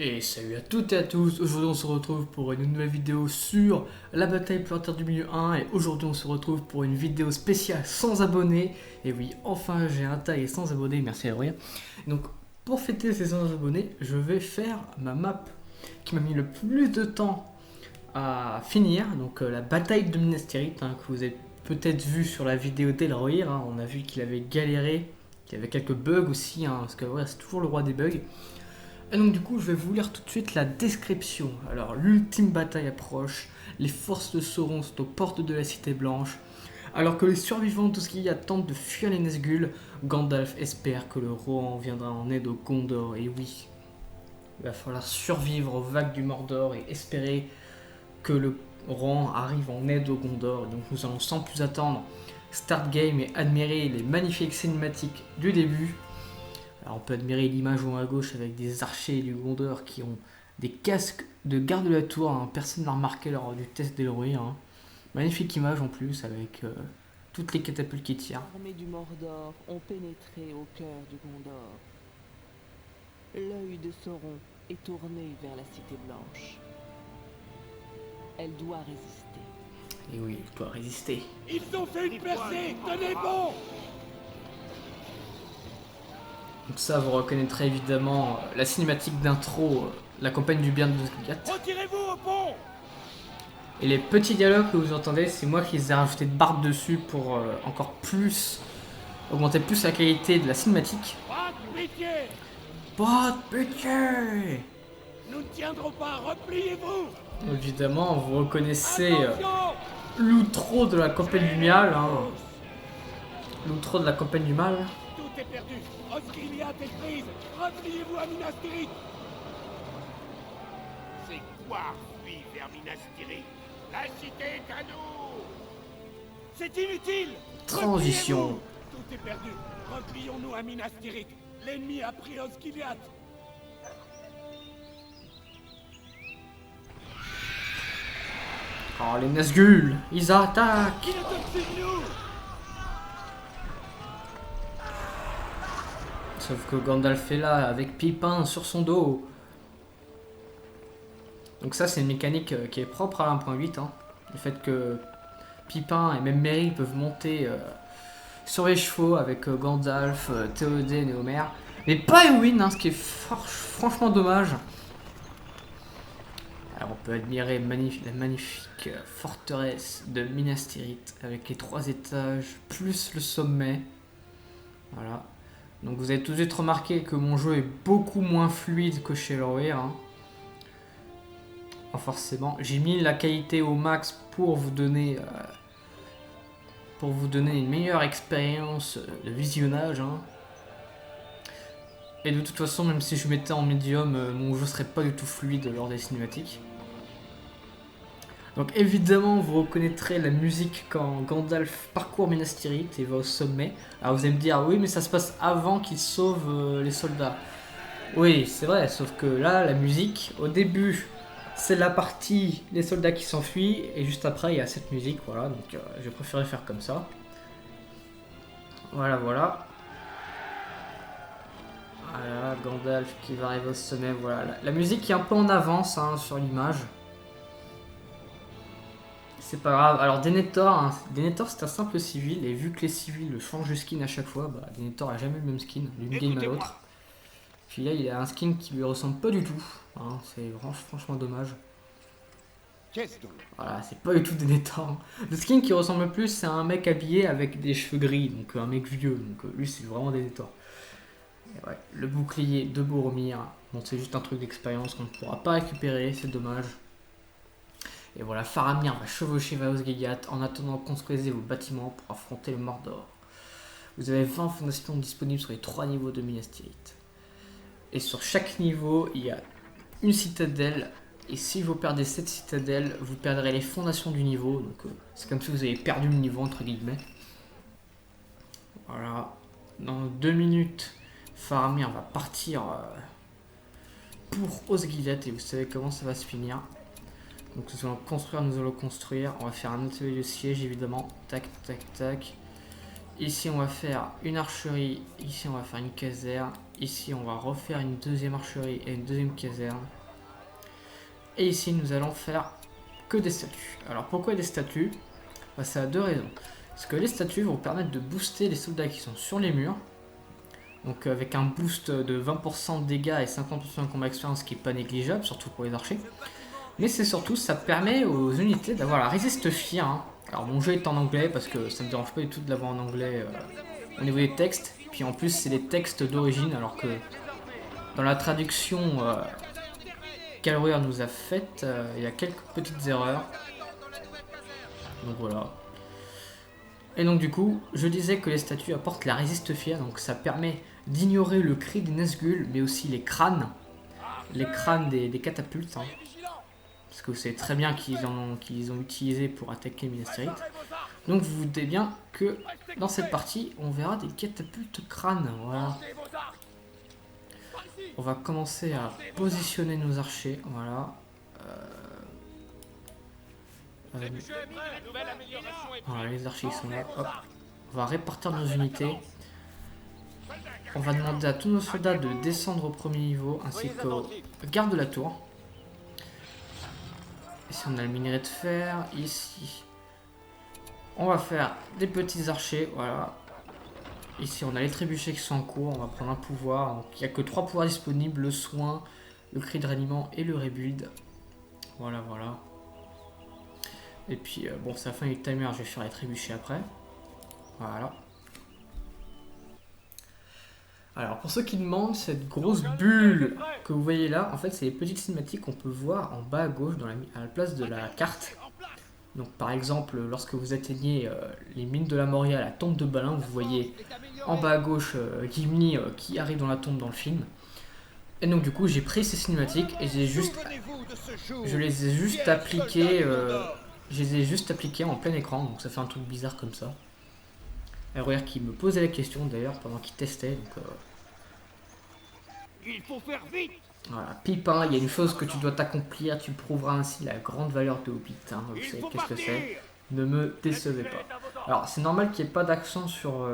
Et salut à toutes et à tous, aujourd'hui on se retrouve pour une nouvelle vidéo sur la bataille planetaire du milieu 1 et aujourd'hui on se retrouve pour une vidéo spéciale sans abonnés. Et oui, enfin j'ai un taille sans abonnés, merci à Aurélien. Donc pour fêter ces 100 abonnés, je vais faire ma map qui m'a mis le plus de temps à finir. Donc la bataille de Minas Tirith que vous avez peut-être vu sur la vidéo d'Elrohir, on a vu qu'il avait galéré, qu'il y avait quelques bugs aussi, parce que ouais, c'est toujours le roi des bugs. Et donc du coup, je vais vous lire tout de suite la description. Alors, l'ultime bataille approche, les forces de Sauron sont aux portes de la Cité Blanche. Alors que les survivants de Osgiliath tentent de fuir les Nazgûl, Gandalf espère que le Rohan viendra en aide au Gondor. Et oui, il va falloir survivre aux vagues du Mordor et espérer que le Rohan arrive en aide au Gondor. Et donc nous allons sans plus attendre start game et admirer les magnifiques cinématiques du début. Alors on peut admirer l'image en haut à gauche avec des archers du Gondor qui ont des casques de garde de la tour. Personne n'a remarqué lors du test d'Elrohir. Magnifique image en plus avec toutes les catapultes qui tirent. Les armées du Mordor ont pénétré au cœur du Gondor. L'œil de Sauron est tourné vers la Cité Blanche. Elle doit résister. Et oui, il doit résister. Ils ont fait une percée, tenez bon! Donc ça, vous reconnaîtrez évidemment la cinématique d'intro, la campagne du bien de Osgiliath. Retirez-vous au pont! Et les petits dialogues que vous entendez, c'est moi qui les ai rajoutés de barbe dessus pour encore plus augmenter plus la qualité de la cinématique. Pas de pitié! Pas de pitié! Nous ne tiendrons pas, repliez-vous! Évidemment, vous reconnaissez Attention! l'outro de la campagne du mal. L'outro de la campagne du mal. Tout est perdu! Osgiliath est prise! Repliez-vous à Minas Tirith! C'est quoi, fuir vers Minas Tirith? La cité est à nous! C'est inutile! Transition. Repliez-vous! Tout est perdu! Replions-nous à Minas Tirith! L'ennemi a pris Osgiliath! Oh, les Nazgûl, ils attaquent! Il est au-dessus de nous! Sauf que Gandalf est là, avec Pipin sur son dos. Donc ça, c'est une mécanique qui est propre à 1.8. Le fait que Pipin et même Merry peuvent monter sur les chevaux avec Gandalf, Théoden et Homer. Mais pas Éowyn, ce qui est franchement dommage. Alors on peut admirer la magnifique forteresse de Minas Tirith avec les 3 étages plus le sommet. Voilà. Donc vous avez tout de suite remarqué que mon jeu est beaucoup moins fluide que chez Elrohir. Forcément, j'ai mis la qualité au max pour vous donner une meilleure expérience de visionnage. Et de toute façon, même si je mettais en médium, mon jeu serait pas du tout fluide lors des cinématiques. Donc évidemment, vous reconnaîtrez la musique quand Gandalf parcourt Minas Tirith et va au sommet. Alors vous allez me dire, oui, mais ça se passe avant qu'il sauve les soldats. Oui, c'est vrai, sauf que là, la musique, au début, c'est la partie des soldats qui s'enfuient, et juste après, il y a cette musique, voilà, donc j'ai préféré faire comme ça. Voilà. Voilà, Gandalf qui va arriver au sommet, voilà. La musique est un peu en avance sur l'image. C'est pas grave. Alors Denethor, Denethor c'est un simple civil, et vu que les civils changent de skin à chaque fois, Denethor a jamais le même skin d'une game à l'autre. Puis là, il a un skin qui lui ressemble pas du tout. C'est franchement dommage. Qu'est-ce donc? Voilà, c'est pas du tout Denethor. Le skin qui ressemble le plus, c'est un mec habillé avec des cheveux gris, donc un mec vieux. Donc lui, c'est vraiment Denethor. Et ouais, le bouclier de Boromir. Bon, c'est juste un truc d'expérience qu'on ne pourra pas récupérer, c'est dommage. Et voilà, Faramir va chevaucher vers Osgiliath. En attendant, construisez vos bâtiments pour affronter le Mordor. Vous avez 20 fondations disponibles sur les 3 niveaux de Minas Tirith. Et sur chaque niveau, il y a une citadelle. Et si vous perdez cette citadelle, vous perdrez les fondations du niveau. Donc c'est comme si vous avez perdu le niveau, entre guillemets. Voilà. Dans 2 minutes, Faramir va partir pour Osgiliath. Et vous savez comment ça va se finir. Donc nous allons construire. On va faire un atelier de siège, évidemment. Tac, tac, tac. Ici on va faire une archerie, ici on va faire une caserne, ici on va refaire une deuxième archerie et une deuxième caserne. Et ici nous allons faire que des statues. Alors pourquoi des statues? Bah, ça a deux raisons. Parce que les statues vont permettre de booster les soldats qui sont sur les murs. Donc avec un boost de 20% de dégâts et 50% de combat expérience qui n'est pas négligeable, surtout pour les archers. Mais c'est surtout, ça permet aux unités d'avoir la résiste fière. Hein. Alors mon jeu est en anglais parce que ça me dérange pas du tout de l'avoir en anglais au niveau des textes. Puis en plus c'est les textes d'origine alors que dans la traduction qu'Alware nous a faite, il y a quelques petites erreurs. Donc voilà. Et donc du coup, je disais que les statues apportent la résiste fière, donc ça permet d'ignorer le cri des Nazgûl, mais aussi les crânes des catapultes. Hein. Parce que vous savez très bien qu'ils ont utilisé pour attaquer Minas Tirith. Donc vous vous doutez bien que dans cette partie, on verra des catapultes crânes. Voilà. On va commencer à positionner nos archers. Voilà. Voilà, les archers sont là. Hop. On va répartir nos unités. On va demander à tous nos soldats de descendre au premier niveau, ainsi qu'aux gardes de la tour. Ici on a le minerai de fer. Ici on va faire des petits archers. Voilà. Ici on a les trébuchets qui sont en cours. On va prendre un pouvoir. Donc il n'y a que 3 pouvoirs disponibles: le soin, le cri de ralliement et le rebuild. Voilà, voilà. Et puis bon, c'est la fin du timer, je vais faire les trébuchets après. Voilà. Alors pour ceux qui demandent, cette grosse bulle que vous voyez là, en fait c'est les petites cinématiques qu'on peut voir en bas à gauche à la place de la carte. Donc par exemple, lorsque vous atteignez les mines de la Moria, la tombe de Balin, vous voyez en bas à gauche Gimli qui arrive dans la tombe dans le film. Et donc du coup j'ai pris ces cinématiques et je les ai juste appliquées. Je les ai juste appliqués en plein écran, donc ça fait un truc bizarre comme ça. ROR qui me posait la question d'ailleurs pendant qu'il testait. Donc, Il faut faire vite. voilà, Pipin, il y a une chose que tu dois t'accomplir, tu prouveras ainsi la grande valeur de Hobbit. Hein, vous savez qu'est-ce que c'est. Ne me décevez pas. Alors c'est normal qu'il n'y ait pas d'accent sur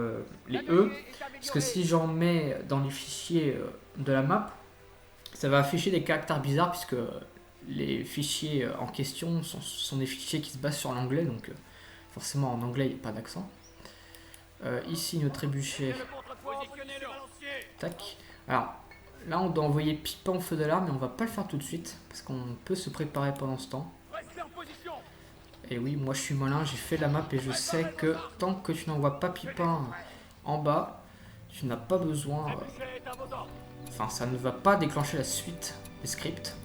les E, parce que si j'en mets dans les fichiers de la map, ça va afficher des caractères bizarres, puisque les fichiers en question sont des fichiers qui se basent sur l'anglais, donc forcément en anglais il n'y a pas d'accent. Ici nos trébuchets. Tac. Alors là on doit envoyer Pipin au feu d'alarme, mais on va pas le faire tout de suite parce qu'on peut se préparer pendant ce temps. Et oui, moi je suis malin, j'ai fait la map et je sais que tant que tu n'envoies pas Pipin en bas, tu n'as pas besoin. Enfin, ça ne va pas déclencher la suite des scripts.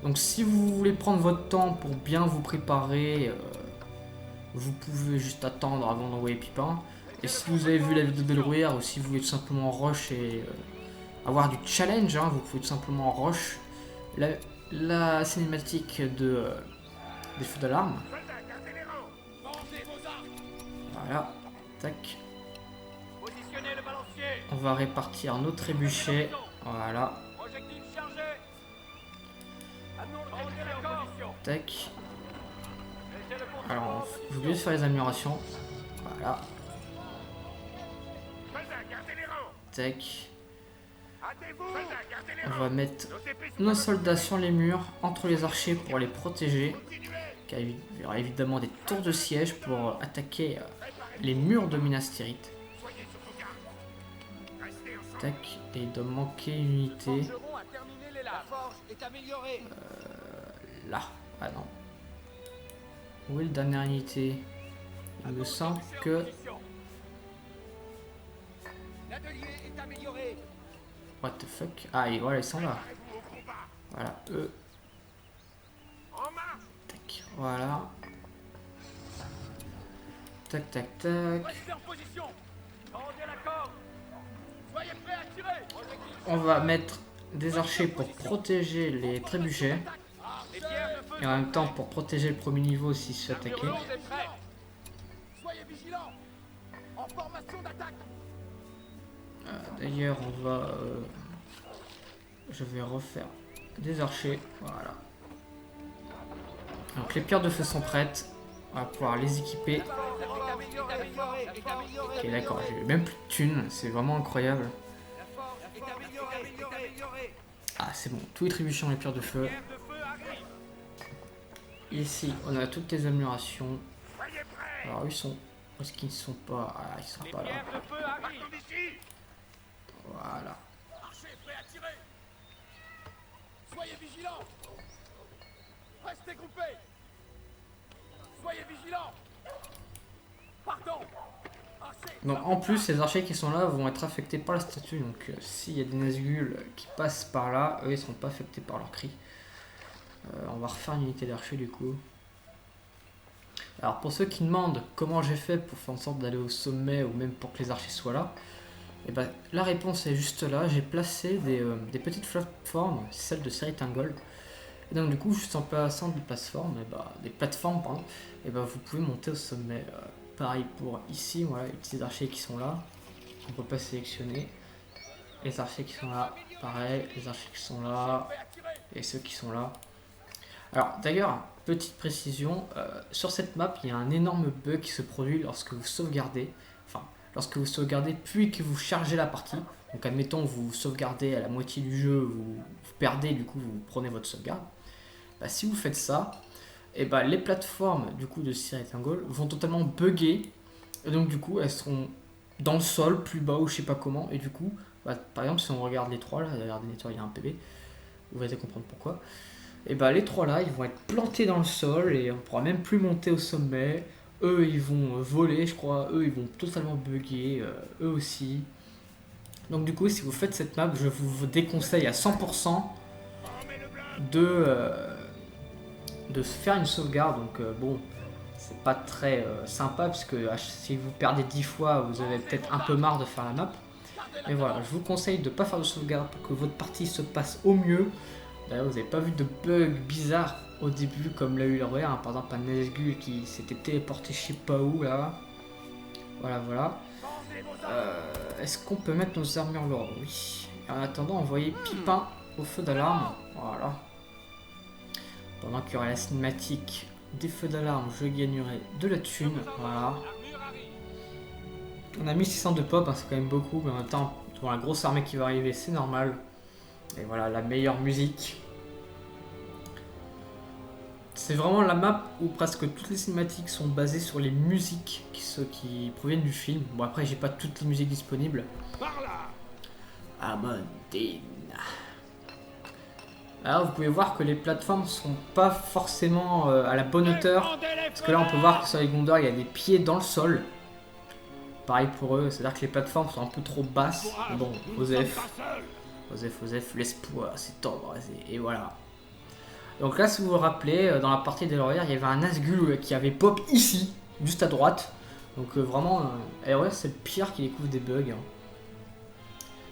Donc si vous voulez prendre votre temps pour bien vous préparer, vous pouvez juste attendre avant d'envoyer Pipin. Et si vous avez vu la vidéo de Belrouillard, ou si vous voulez tout simplement rush et avoir du challenge, hein, vous pouvez tout simplement rush la cinématique des feux d'alarme. Voilà, tac. On va répartir nos trébuchets, voilà. Tac. Alors, j'ai oublié de faire les améliorations. Voilà. Tac. On va mettre nos soldats sur les murs, entre les archers pour les protéger. Il y aura évidemment des tours de siège pour attaquer les murs de Minas Tirith. Tac. Et il doit manquer une unité. Là. Ah non. Où est la dernière unité? Il me semble que... What the fuck? Ah, et voilà, ils sont là. Voilà, eux. Tac, voilà. Tac, tac, tac. On va mettre des archers pour protéger les trébuchets. Et en même temps pour protéger le premier niveau s'il se fait attaquer. D'ailleurs on va... je vais refaire des archers. Voilà. Donc les pierres de feu sont prêtes. On va pouvoir les équiper. Ok, d'accord, j'ai même plus de thunes, c'est vraiment incroyable. Ah, c'est bon, tout est trébuchant les pierres de feu. Ici, on a toutes les améliorations. Alors, ils sont. Où est-ce qu'ils ne sont pas? Ah, ils sont pas là. Voilà. Soyez vigilants. Restez groupés. Soyez vigilants. Partons. Donc en plus, les archers qui sont là vont être affectés par la statue. Donc s'il y a des Nazgûl qui passent par là, eux ils seront pas affectés par leur cri. On va refaire une unité d'archers du coup. Alors pour ceux qui demandent comment j'ai fait pour faire en sorte d'aller au sommet ou même pour que les archers soient là, et ben, la réponse est juste là. J'ai placé des petites plateformes, celles de série Tangle. Et donc du coup, juste en plaçant des plateformes, pardon, et ben, vous pouvez monter au sommet. Pareil pour ici, voilà, les petits archers qui sont là. On peut pas sélectionner. Les archers qui sont là, pareil, les archers qui sont là, et ceux qui sont là. Alors d'ailleurs, petite précision, sur cette map, il y a un énorme bug qui se produit lorsque vous sauvegardez. Enfin, lorsque vous sauvegardez puis que vous chargez la partie. Donc admettons, vous sauvegardez à la moitié du jeu, vous perdez, du coup vous prenez votre sauvegarde. Bah, si vous faites ça, et bah, les plateformes du coup de Sir Tangle vont totalement bugger. Et donc du coup, elles seront dans le sol, plus bas ou je sais pas comment. Et du coup, bah, par exemple, si on regarde les trois là, regardez il y a un PV, vous allez comprendre pourquoi. Et bah les trois là, ils vont être plantés dans le sol et on pourra même plus monter au sommet. Eux, ils vont voler, je crois. Eux, ils vont totalement bugger. Eux aussi. Donc du coup, si vous faites cette map, je vous déconseille à 100% de faire une sauvegarde. Donc bon, c'est pas très sympa parce que si vous perdez 10 fois, vous avez peut-être un peu marre de faire la map. Mais voilà, je vous conseille de ne pas faire de sauvegarde pour que votre partie se passe au mieux. D'ailleurs, vous n'avez pas vu de bug bizarre au début comme l'a eu l'Horreur, hein. Par exemple un Nazgûl qui s'était téléporté je sais pas où là. Voilà, voilà. Est-ce qu'on peut mettre nos armures lourdes? Oui. En attendant, envoyer Pipin au feu d'alarme. Voilà. Pendant qu'il y aurait la cinématique des feux d'alarme, je gagnerai de la thune. Voilà. On a 1600 de pop, hein, c'est quand même beaucoup, mais en même temps, pour la grosse armée qui va arriver, c'est normal. Et voilà, la meilleure musique. C'est vraiment la map où presque toutes les cinématiques sont basées sur les musiques qui proviennent du film. Bon, après, j'ai pas toutes les musiques disponibles. Amandine. Alors, vous pouvez voir que les plateformes sont pas forcément à la bonne hauteur. Parce que là, on peut voir que sur les Gondor, il y a des pieds dans le sol. Pareil pour eux, c'est-à-dire que les plateformes sont un peu trop basses. Mais bon, Osef, l'espoir, c'est tendre. Et voilà. Donc là, si vous vous rappelez, dans la partie de l'Horreur, il y avait un Nazgûl qui avait pop ici, juste à droite. Donc vraiment, c'est le pire qui découvre des bugs.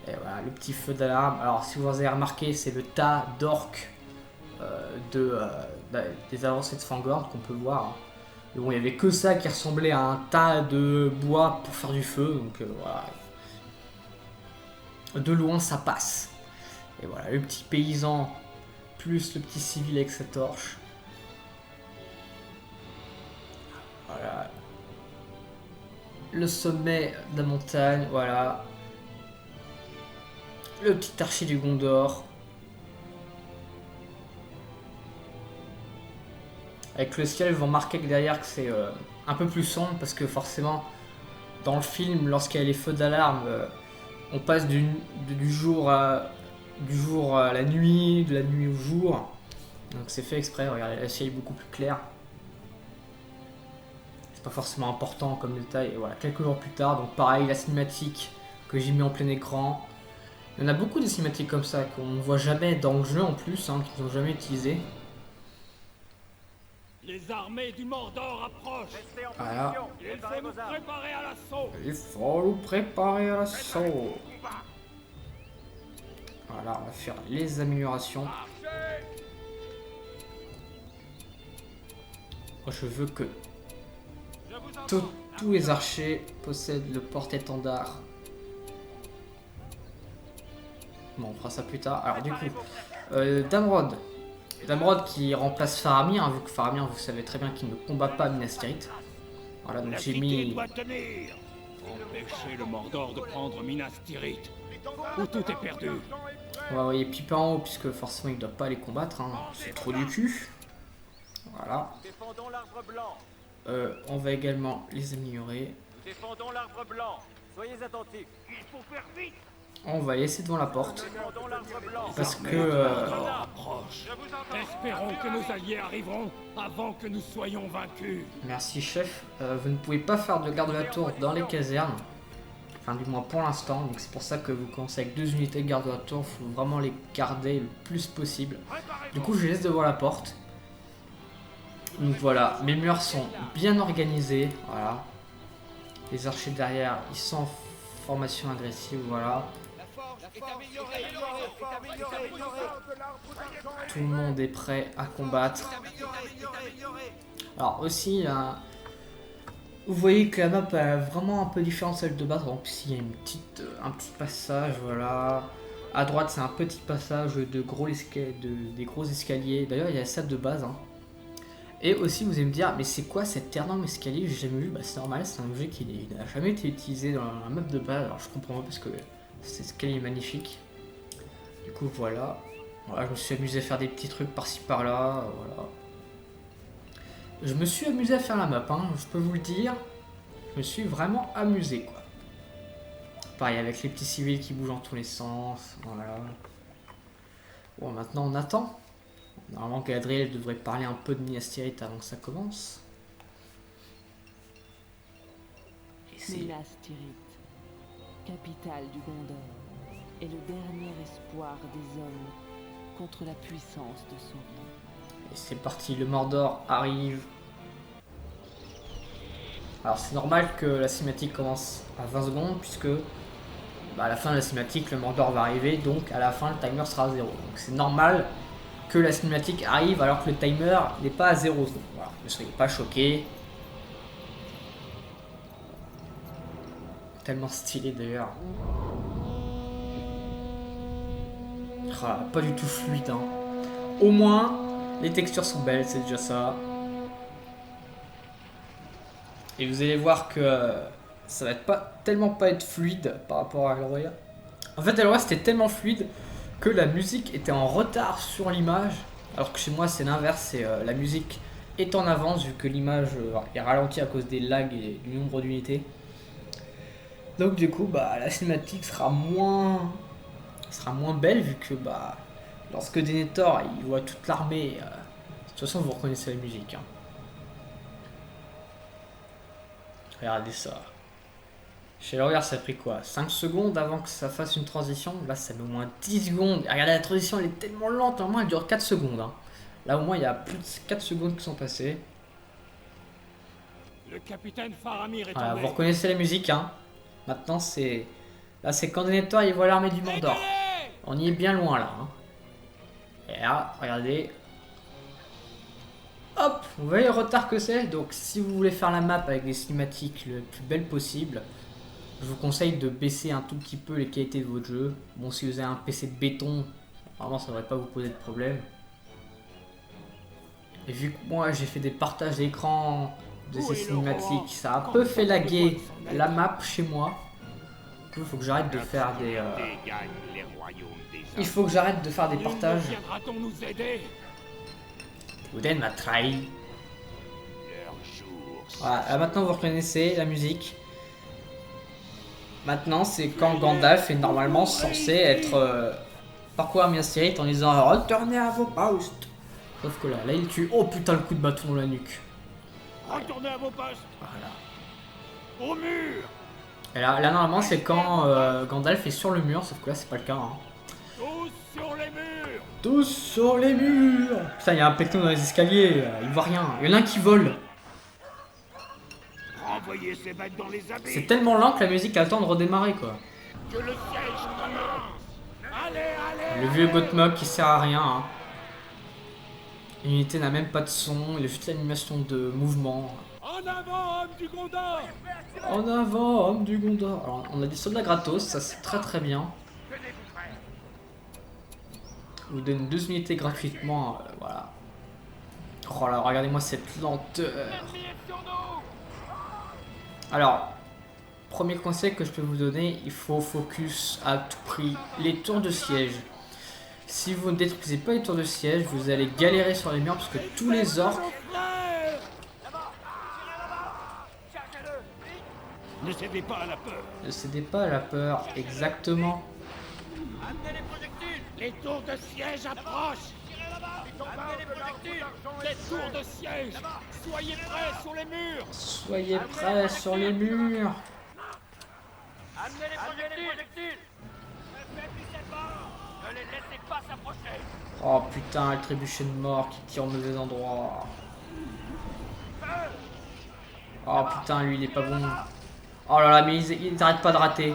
Et voilà, le petit feu d'alarme. Alors si vous avez remarqué, c'est le tas d'orques des avancées de Fangorn qu'on peut voir. Mais bon, il n'y avait que ça qui ressemblait à un tas de bois pour faire du feu. Donc voilà. De loin, ça passe. Et voilà, le petit paysan plus le petit civil avec sa torche. Voilà. Le sommet de la montagne, voilà. Le petit archer du Gondor. Avec le ciel, vous remarquez que derrière que c'est un peu plus sombre parce que forcément, dans le film, lorsqu'il y a les feux d'alarme, on passe du jour à la nuit, de la nuit au jour. Donc c'est fait exprès, regardez, le ciel est beaucoup plus clair. C'est pas forcément important comme détail. Et voilà, quelques jours plus tard, donc pareil, la cinématique que j'ai mis en plein écran. Il y en a beaucoup de cinématiques comme ça qu'on ne voit jamais dans le jeu en plus, hein, qu'ils n'ont jamais utilisé. Les armées du Mordor approchent. Voilà. Il faut nous préparer à l'assaut. Il faut nous préparer à l'assaut. Voilà, on va faire les améliorations. Moi, je veux que tous les archers possèdent le porte-étendard. Bon, on fera ça plus tard. Alors du coup, Damrod, D'Amrod qui remplace Faramir, hein, vu que Faramir, vous savez très bien qu'il ne combat pas Minas Tirith. Voilà, donc La j'ai cité mis... doit tenir. Empêchez le Mordor de prendre Minas Tirith, ou tout est perdu. On va envoyer Pippin en haut, puisque forcément il ne doit pas les combattre, hein. C'est trop du cul. Voilà. Défendons l'arbre blanc. On va également les améliorer. Défendons l'arbre blanc. Soyez attentifs. Il faut faire vite. On va laisser devant la porte. Défendons l'arbre blanc. Parce que... Mordor approche. Espérons que nos alliés arriveront avant que nous soyons vaincus. Merci chef. Vous ne pouvez pas faire de garde de la tour dans les casernes. Enfin du moins pour l'instant. Donc c'est pour ça que vous commencez avec 2 unités de garde de la tour. Il faut vraiment les garder le plus possible. Du coup je les laisse devant la porte. Donc voilà, mes murs sont bien organisés. Voilà. Les archers derrière, ils sont en formation agressive. Voilà. Tout le monde est prêt à combattre. Alors aussi, vous voyez que la map est vraiment un peu différente celle de base. En plus, il y a un petit passage, voilà. À droite, c'est un petit passage de des gros escaliers. D'ailleurs, il y a ça de base. Hein. Et aussi, vous allez me dire, mais c'est quoi cet énorme escalier? J'ai jamais vu. Bah, c'est normal, c'est un objet qui n'a jamais été utilisé dans la map de base. Alors, je comprends pas parce que cet escalier est magnifique. Du coup, voilà. Voilà, je me suis amusé à faire des petits trucs par-ci par-là. Voilà. Je me suis amusé à faire la map, hein, je peux vous le dire. Je me suis vraiment amusé, quoi. Pareil, avec les petits civils qui bougent en tous les sens. Voilà. Bon, maintenant, on attend. Normalement, Galadriel devrait parler un peu de Minas Tirith avant que ça commence. Et c'est... Minas Tirith, capitale du Gondor, est le dernier espoir des hommes contre la puissance de Sauron. Et c'est parti, le Mordor arrive. Alors c'est normal que la cinématique commence à 20 secondes puisque à la fin de la cinématique le Mordor va arriver, donc à la fin le timer sera à 0. Donc c'est normal que la cinématique arrive alors que le timer n'est pas à 0. Donc voilà, ne soyez pas choqués. Tellement stylé d'ailleurs. Ah, pas du tout fluide. Hein. Au moins, les textures sont belles, c'est déjà ça. Et vous allez voir que ça va tellement pas être fluide par rapport à Elroya. En fait, Elroya c'était tellement fluide que la musique était en retard sur l'image. Alors que chez moi c'est l'inverse, c'est la musique est en avance vu que l'image est ralentie à cause des lags et du nombre d'unités. Donc du coup, bah, la cinématique sera moins belle vu que bah, lorsque Denethor il voit toute l'armée, de toute façon vous reconnaissez la musique. Hein. Regardez ça. Chez Elroya ça a pris quoi 5 secondes avant que ça fasse une transition. Là ça met au moins 10 secondes. Et regardez la transition elle est tellement lente, au moins elle dure 4 secondes. Hein. Là au moins il y a plus de 4 secondes qui sont passées. Le capitaine Faramir est Voilà, tombé. vous reconnaissez la musique. Hein. Maintenant c'est... Là c'est quand Denethor il voit l'armée du Mordor. On y est bien loin là. Hein. Et là, regardez. Hop, vous voyez le retard que c'est. Donc si vous voulez faire la map avec des cinématiques le plus belles possible, je vous conseille de baisser un tout petit peu les qualités de votre jeu. Bon, si vous avez un PC de béton, vraiment ça ne devrait pas vous poser de problème. Et vu que moi j'ai fait des partages d'écran de ces cinématiques, ça a un peu fait laguer la map chez moi. Il faut que j'arrête de faire des... Il faut que j'arrête de faire des partages. Viendra-t-on nous aider? Oden m'a trahi. Leur jour. Voilà, là, maintenant vous reconnaissez la musique. Maintenant c'est quand Gandalf est normalement censé être parcourir Minas Tirith en disant retournez à vos postes. Sauf que là il tue. Oh putain le coup de bâton dans la nuque. Retournez à vos postes. Voilà. Au mur. Et là normalement c'est quand Gandalf est sur le mur, sauf que là c'est pas le cas. Hein. Tous sur les murs. Tous sur les murs. Putain il y a un péton dans les escaliers, il voit rien. Il y en a un qui vole. Renvoyez ces bêtes dans les abysses. C'est tellement lent que la musique a le temps de redémarrer quoi. Que le siège commence. Allez, allez. Le vieux Gothmog qui sert à rien. Hein. L'unité n'a même pas de son, il a juste l'animation de mouvement. En avant, homme du Gondor. En avant, homme du Gondor. Alors, on a des soldats gratos, ça c'est très très bien. vous donne 12 unités gratuitement, voilà. Oh là, regardez-moi cette lenteur. Alors, premier conseil que je peux vous donner, il faut focus à tout prix les tours de siège. Si vous ne détruisez pas les tours de siège, vous allez galérer sur les murs parce que tous les orques... Ne cédez pas à la peur. Ne cédez pas à la peur, exactement. Amenez les projectiles. Les tours de siège approchent. Amenez les projectiles. Les tours de siège. Soyez prêts sur les murs. Soyez prêts sur les murs. Amenez les projectiles. Ne faiblissez pas. Ne les laissez pas s'approcher. Oh putain, le trébuchet de mort qui tire au mauvais endroit. Oh putain, lui il est pas bon. Oh là là, mais ils n'arrêtent pas de rater.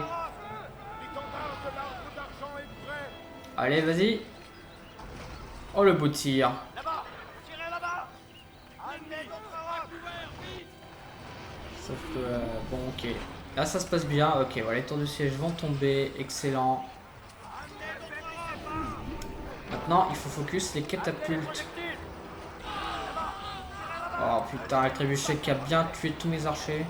Allez, vas-y. Oh le beau tir. Sauf que, bon ok. Là ça se passe bien, ok, voilà, les tours de siège vont tomber, excellent. Maintenant, il faut focus les catapultes. Oh putain, le trébuchet qui a bien tué tous mes archers.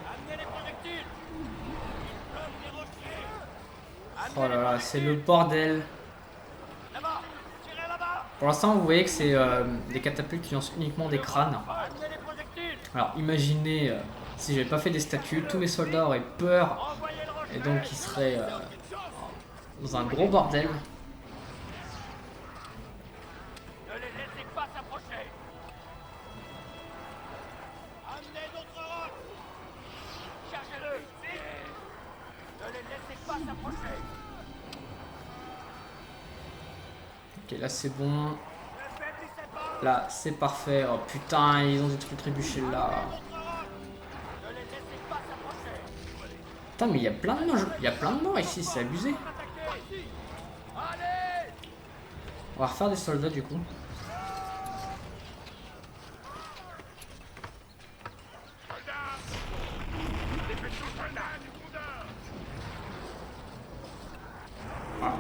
Oh là là, c'est le bordel. Pour l'instant, vous voyez que c'est des catapultes qui lancent uniquement des crânes. Alors imaginez, si j'avais pas fait des statues, tous mes soldats auraient peur. Et donc ils seraient dans un gros bordel. Ne les laissez pas s'approcher. Amenez d'autres rocs. Chargez-le. Ne les laissez pas s'approcher. Ok, là c'est bon. Là c'est parfait. Oh putain, ils ont détruit le trébuchet là. Putain, mais il y a plein de morts. Il y a plein de morts ici, c'est abusé. On va refaire des soldats du coup. Voilà.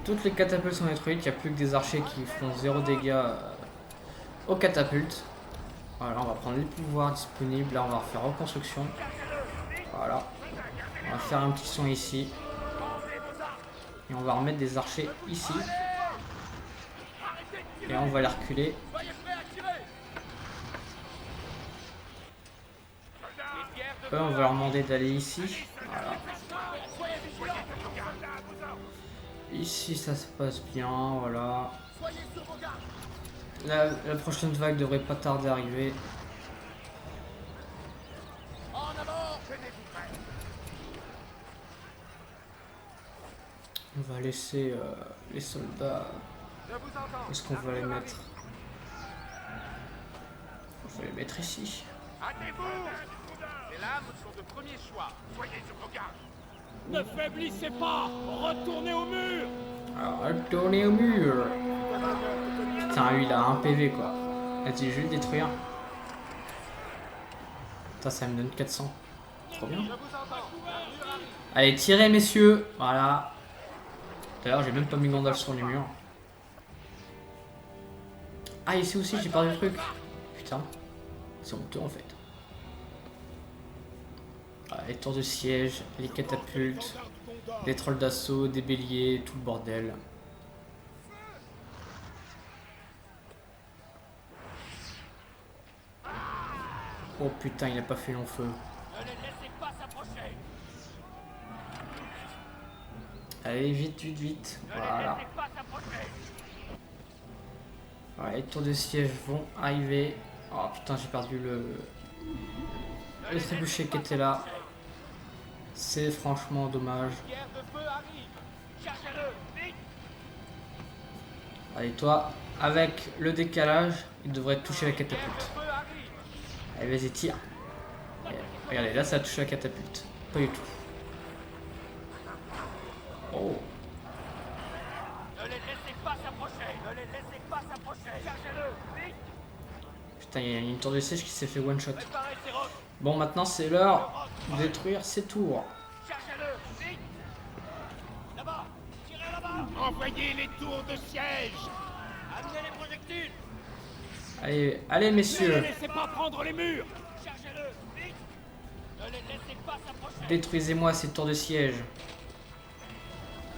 Toutes les catapultes sont détruites, il n'y a plus que des archers qui font 0 dégâts aux catapultes. Voilà, on va prendre les pouvoirs disponibles, là on va refaire reconstruction. Voilà. On va faire un petit son ici. Et on va remettre des archers ici. Et on va les reculer. Eux, on va leur demander d'aller ici. Voilà. Ici, ça se passe bien, voilà. La prochaine vague devrait pas tarder à arriver. On va laisser les soldats. Où est-ce qu'on va les mettre? On va les mettre ici. Les lames sont de premier choix. Soyez sur vos gardes. Ne faiblissez pas. Retournez au mur. Alors, retournez au mur. Putain, lui il a un PV quoi. Vas-y, je vais le détruire. Putain, ça me donne 400. Trop bien. Allez, tirez messieurs. Voilà. D'ailleurs, j'ai même pas mis Gandalf sur les murs. Ah, ici aussi, j'ai perdu le truc. Putain. C'est honteux en fait. Voilà, les tours de siège, les catapultes, des trolls d'assaut, des béliers, tout le bordel. Oh putain, il a pas fait long feu. Ne les laissez pas s'approcher. Allez, vite, vite, vite. Voilà. Voilà, les tours de siège vont arriver. Oh putain, j'ai perdu le trébuchet qui était là. C'est franchement dommage. Allez, toi, avec le décalage, il devrait toucher la catapulte. Allez, vas-y, tire. Et regardez, là, ça a touché la catapulte. Pas du tout. Oh. Ne les laissez pas s'approcher. Ne les laissez pas s'approcher. Chargez-le. Vite. Putain, il y a une tour de siège qui s'est fait one shot. Bon, maintenant, c'est l'heure de détruire ces tours. Chargez-le. Vite. Là-bas. Tirez là-bas. Envoyez les tours de siège. Amenez les projectiles. Allez, allez Ne messieurs. les laissez pas prendre les murs. Chargez-le, vite. Ne les laissez pas s'approcher. Détruisez-moi ces tours de siège. Ne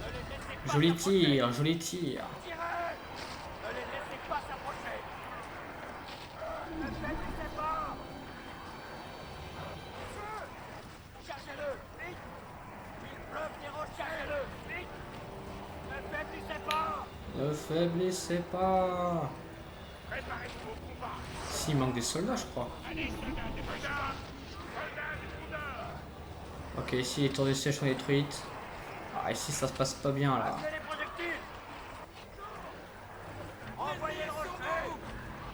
les laissez pas Joli s'approcher. tir, joli tir. Tirez. Ne les laissez pas s'approcher. Ne faiblissez pas. Chargez-le, vite. Il pleuve des roches, chargez-le, vite. Ne faiblissez pas. Ne faiblissez pas. Préparez-vous au combat. S'il manque des soldats, je crois. Allez, soldats du Bouddha. Soldats du Bouddha. Ok, ici les tours de siège sont détruites. Ah, ici ça se passe pas bien là. Amenez les projectiles. Envoyez le rocher.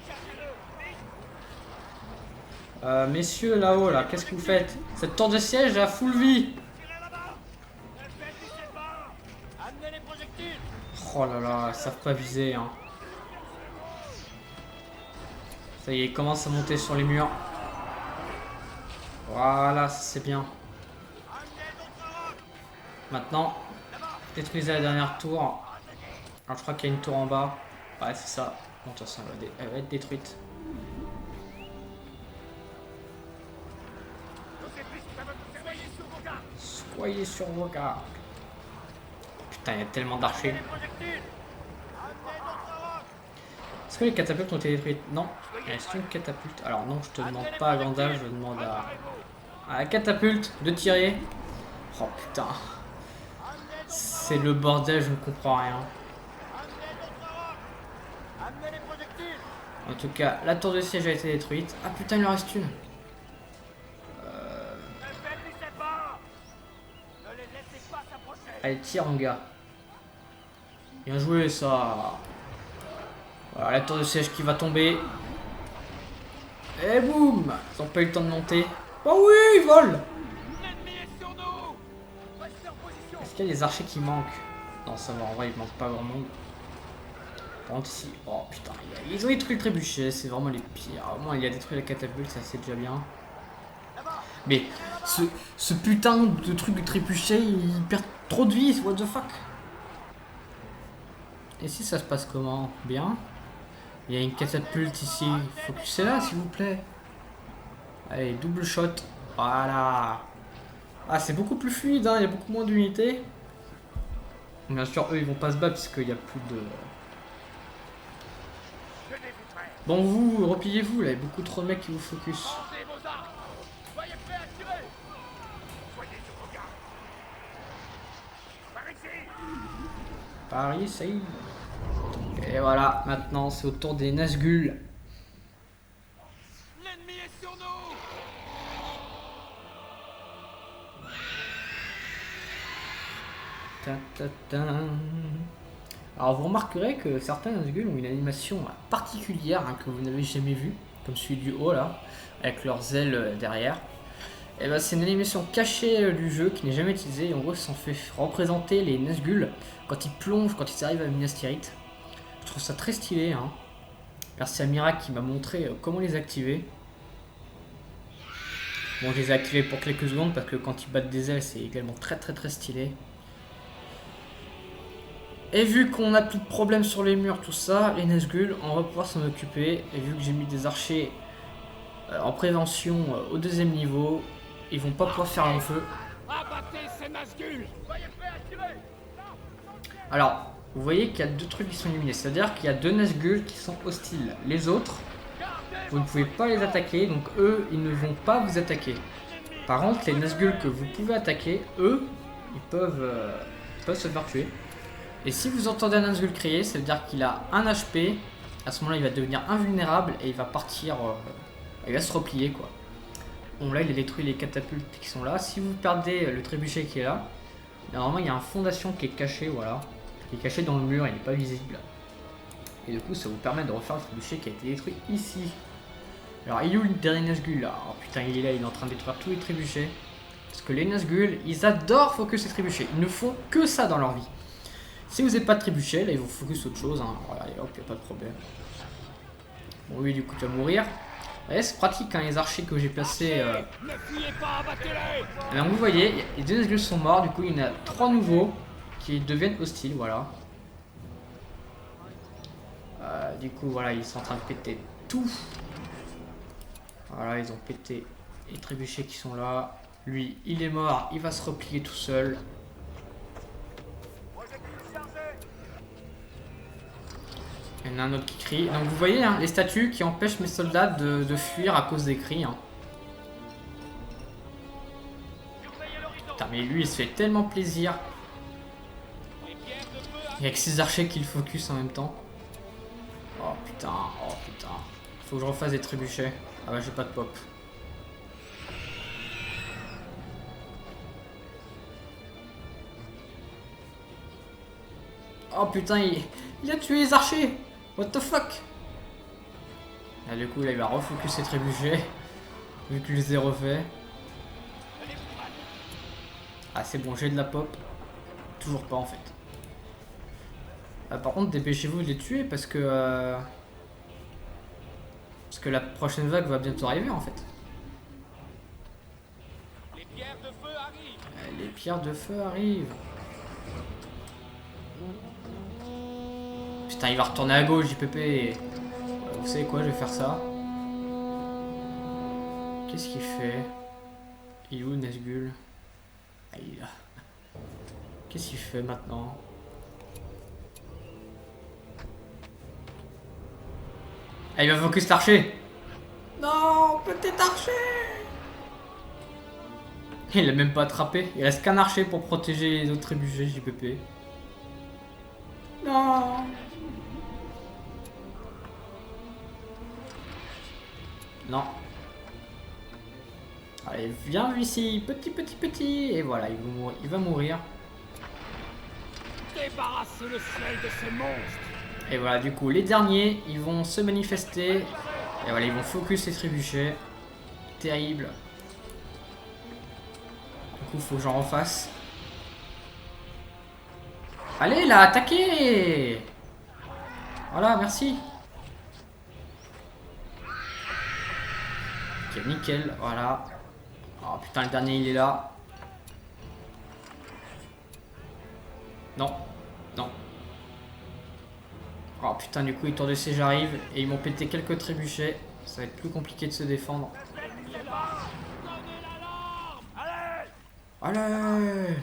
Chargez-le, vite. Messieurs là-haut là, qu'est-ce que vous faites? Cette tour de siège a full vie. Tirez là-bas. Ne faiblissez pas. Amenez les projectiles. Oh là là, ils savent pas viser hein. Ça y est, ils commencent à monter sur les murs. Voilà, ça c'est bien. Amenez d'autres roches. Maintenant, détruisez la dernière tour. Alors je crois qu'il y a une tour en bas. Ouais, c'est ça. Bon, de toute façon, elle va être détruite. Nos épices peuvent vous surveiller sur vos gardes. Soyez sur vos gardes. Putain, il y a tellement d'archers. Les projectiles. Amenez d'autres roches. Est-ce que les catapultes ont été détruites? Non. Est-ce une catapulte? Alors non, je te demande pas à Gandalf, je demande à la catapulte de tirer. Oh putain. C'est le bordel, je ne comprends rien. Amenez d'autres roches. Amenez les projectiles. En tout cas, la tour de siège a été détruite. Ah putain, il en reste une. Ne faiblissez pas. Ne les laissez pas s'approcher. Allez, tire mon gars. Bien joué ça. Voilà, la tour de siège qui va tomber. Et boum. Ils n'ont pas eu le temps de monter. Oh oui, ils volent. L'ennemi est sur nous. Restez en position. Est-ce qu'il y a des archers qui manquent? Non, ça va, en vrai, il manque pas grand monde. Par contre, ici, oh putain, ils ont détruit le trébuchet, c'est vraiment les pires. Au moins, il a détruit la catapulte, ça c'est déjà bien. Mais ce putain de truc du trébuchet, il perd trop de vie, what the fuck? Et si ça se passe comment? Bien. Il y a une catapulte ici, focussez-la s'il vous plaît. Allez, double shot. Voilà. Ah, c'est beaucoup plus fluide, hein, il y a beaucoup moins d'unités. Bien sûr, eux, ils vont pas se battre puisqu'il n'y a plus de... Bon, vous, repliez-vous, là, il y a beaucoup trop de mecs qui vous focus. Lancez vos armes. Soyez prêts à tirer. Soyez sur vos gardes. Par ici. Paris, ça y est. Et voilà, maintenant, c'est au tour des Nazgûl. L'ennemi est sur nous. Ta, ta, ta. Alors vous remarquerez que certains Nazgûl ont une animation particulière hein, que vous n'avez jamais vue, comme celui du haut là, avec leurs ailes derrière. Et ben, c'est une animation cachée du jeu qui n'est jamais utilisée. En gros, ça en fait représenter les Nazgûl quand ils plongent, quand ils arrivent à Minas Tirith. Je trouve ça très stylé. Hein. Merci à Mira qui m'a montré comment les activer. Bon, je les ai activés pour quelques secondes parce que quand ils battent des ailes, c'est également très stylé. Et vu qu'on a plus de problèmes sur les murs, tout ça, les Nazgûl, on va pouvoir s'en occuper. Et vu que j'ai mis des archers en prévention au deuxième niveau, ils vont pas pouvoir faire long feu. Abattez ces Nazgûl. Soyez prêts à tirer. Alors, vous voyez qu'il y a deux trucs qui sont éliminés. C'est-à-dire qu'il y a deux Nazgûl qui sont hostiles. Les autres, vous ne pouvez pas les attaquer, donc eux, ils ne vont pas vous attaquer. Par contre, les Nazgûl que vous pouvez attaquer, eux, ils peuvent se faire tuer. Et si vous entendez un Nazgûl crier, ça veut dire qu'il a un HP. À ce moment-là, il va devenir invulnérable et il va partir. Il va se replier quoi. Bon, là, il a détruit les catapultes qui sont là. Si vous perdez le trébuchet qui est là, normalement, il y a une fondation qui est cachée, voilà. Qui est caché dans le mur, il n'est pas visible. Et du coup, ça vous permet de refaire le trébuchet qui a été détruit ici. Alors, il est où le dernier Nazgûl là? Oh putain, il est là, il est en train de détruire tous les trébuchets. Parce que les Nazgûl, ils adorent focus les trébuchets. Ils ne font que ça dans leur vie. Si vous n'avez pas de trébuchet, là ils vont focus autre chose. Hein. Voilà, et hop, il n'y a pas de problème. Bon, oui, du coup, tu vas mourir. Ouais, c'est pratique, hein, les archers que j'ai placés. Ne fuyez pas, abattez-les. Alors, vous voyez, les deux Nazgûl sont morts. Du coup, il y en a 3 nouveaux qui deviennent hostiles. Voilà. Du coup, voilà, ils sont en train de péter tout. Voilà, ils ont pété les trébuchets qui sont là. Lui, il est mort, il va se replier tout seul. Il y en a un autre qui crie. Donc vous voyez, hein, les statues qui empêchent mes soldats de fuir à cause des cris. Hein. Putain, mais lui, il se fait tellement plaisir. Il y a que ses archers qui le focus en même temps. Oh putain, oh putain. Faut que je refasse des trébuchets. Ah bah j'ai pas de pop. Oh putain, il a tué les archers. What the fuck. Ah, du coup là il va refocus ses trébuchets. Vu que je les ai refaits. Ah c'est bon, j'ai de la pop. Toujours pas en fait. Par contre dépêchez-vous de les tuer parce que la prochaine vague va bientôt arriver en fait. Les pierres de feu arrivent. Les pierres de feu arrivent. Putain, il va retourner à gauche, JPP. Vous savez quoi, je vais faire ça. Qu'est-ce qu'il fait? Il est où, Nazgûl? Ah, il est là. Qu'est-ce qu'il fait maintenant? Ah, il va focus l'archer. Non, petit archer. Il l'a même pas attrapé. Il reste qu'un archer pour protéger les autres trébuchets, JPP. Non. Non. Allez, viens ici, petit. Et voilà, il va mourir. Débarrassez le ciel de ces monstres. Et voilà, du coup, les derniers, ils vont se manifester. Et voilà, ils vont focus les trébuchets. Terrible. Du coup, faut que j'en refasse. Allez, là, attaquez! Voilà, merci. Ok, nickel, voilà. Oh putain, le dernier, il est là. Non, non. Oh putain, du coup, étourdissez, j'arrive. Et ils m'ont pété quelques trébuchets. Ça va être plus compliqué de se défendre. Allez!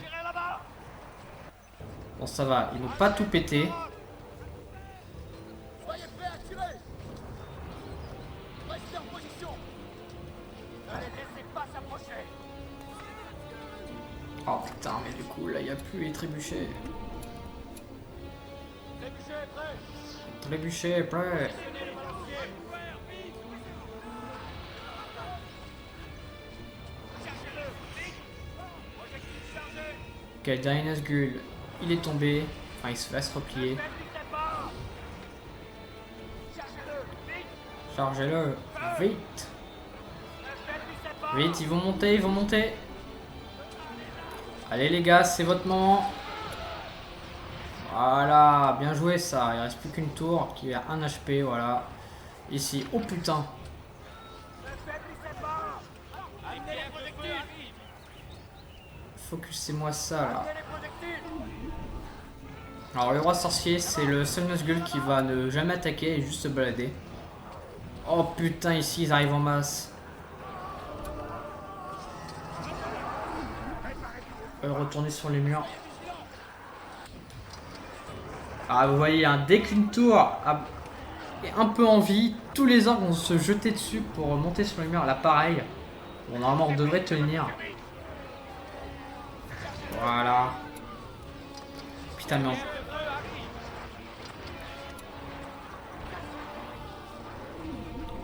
Bon, ça va, ils n'ont pas tout pété. Soyez prêts à tirer. Restez en position. Ne les laissez pas s'approcher. Oh putain, mais du coup, là, il n'y a plus les trébuchets. Trébuchet est prêt. Trébuchet, prêt. Ok, dernier Nazgûl, il est tombé. Enfin, il se va se replier. Chargez-le, vite. Vite, ils vont monter. Allez les gars, c'est votre moment. Voilà, bien joué ça. Il reste plus qu'une tour qui a 1 HP, voilà. Ici, oh putain. Focusez-moi ça là. Alors le roi sorcier, c'est le seul Nazgûl qui va ne jamais attaquer et juste se balader. Oh putain, ici ils arrivent en masse. Retourner sur les murs. Ah vous voyez, hein, dès qu'une tour est un peu en vie, tous les orques vont se jeter dessus pour monter sur les murs. Là pareil. Bon, normalement on devrait tenir. Voilà. Putain mais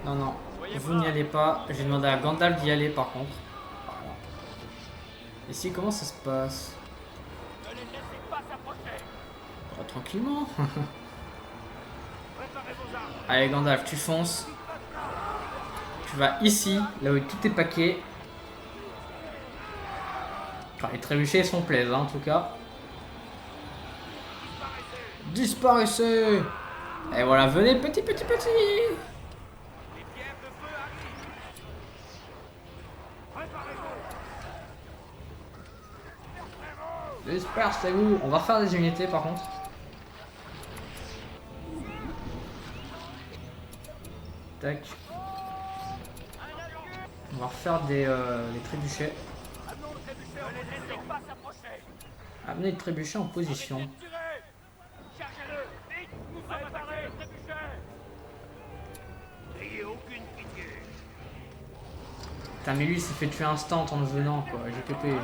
non, vous n'y allez pas. J'ai demandé à Gandalf d'y aller par contre. Voilà. Ici comment ça se passe? Ne les laissez pas s'approcher. Oh, tranquillement. Préparez vos armes. Allez Gandalf, tu fonces. Tu vas ici, là où tout est paquet. Enfin, les trébuchets sont plaisent, hein, en tout cas. Disparaissez. Et voilà, venez, petit. Les pierres de feu arrivent. Préparez-vous. Dispersez-vous. On va faire des unités par contre. Tac. On va refaire des trébuchets. Amener le trébuchet en position. Putain, mais lui il s'est fait tuer instant en venant quoi, GTP.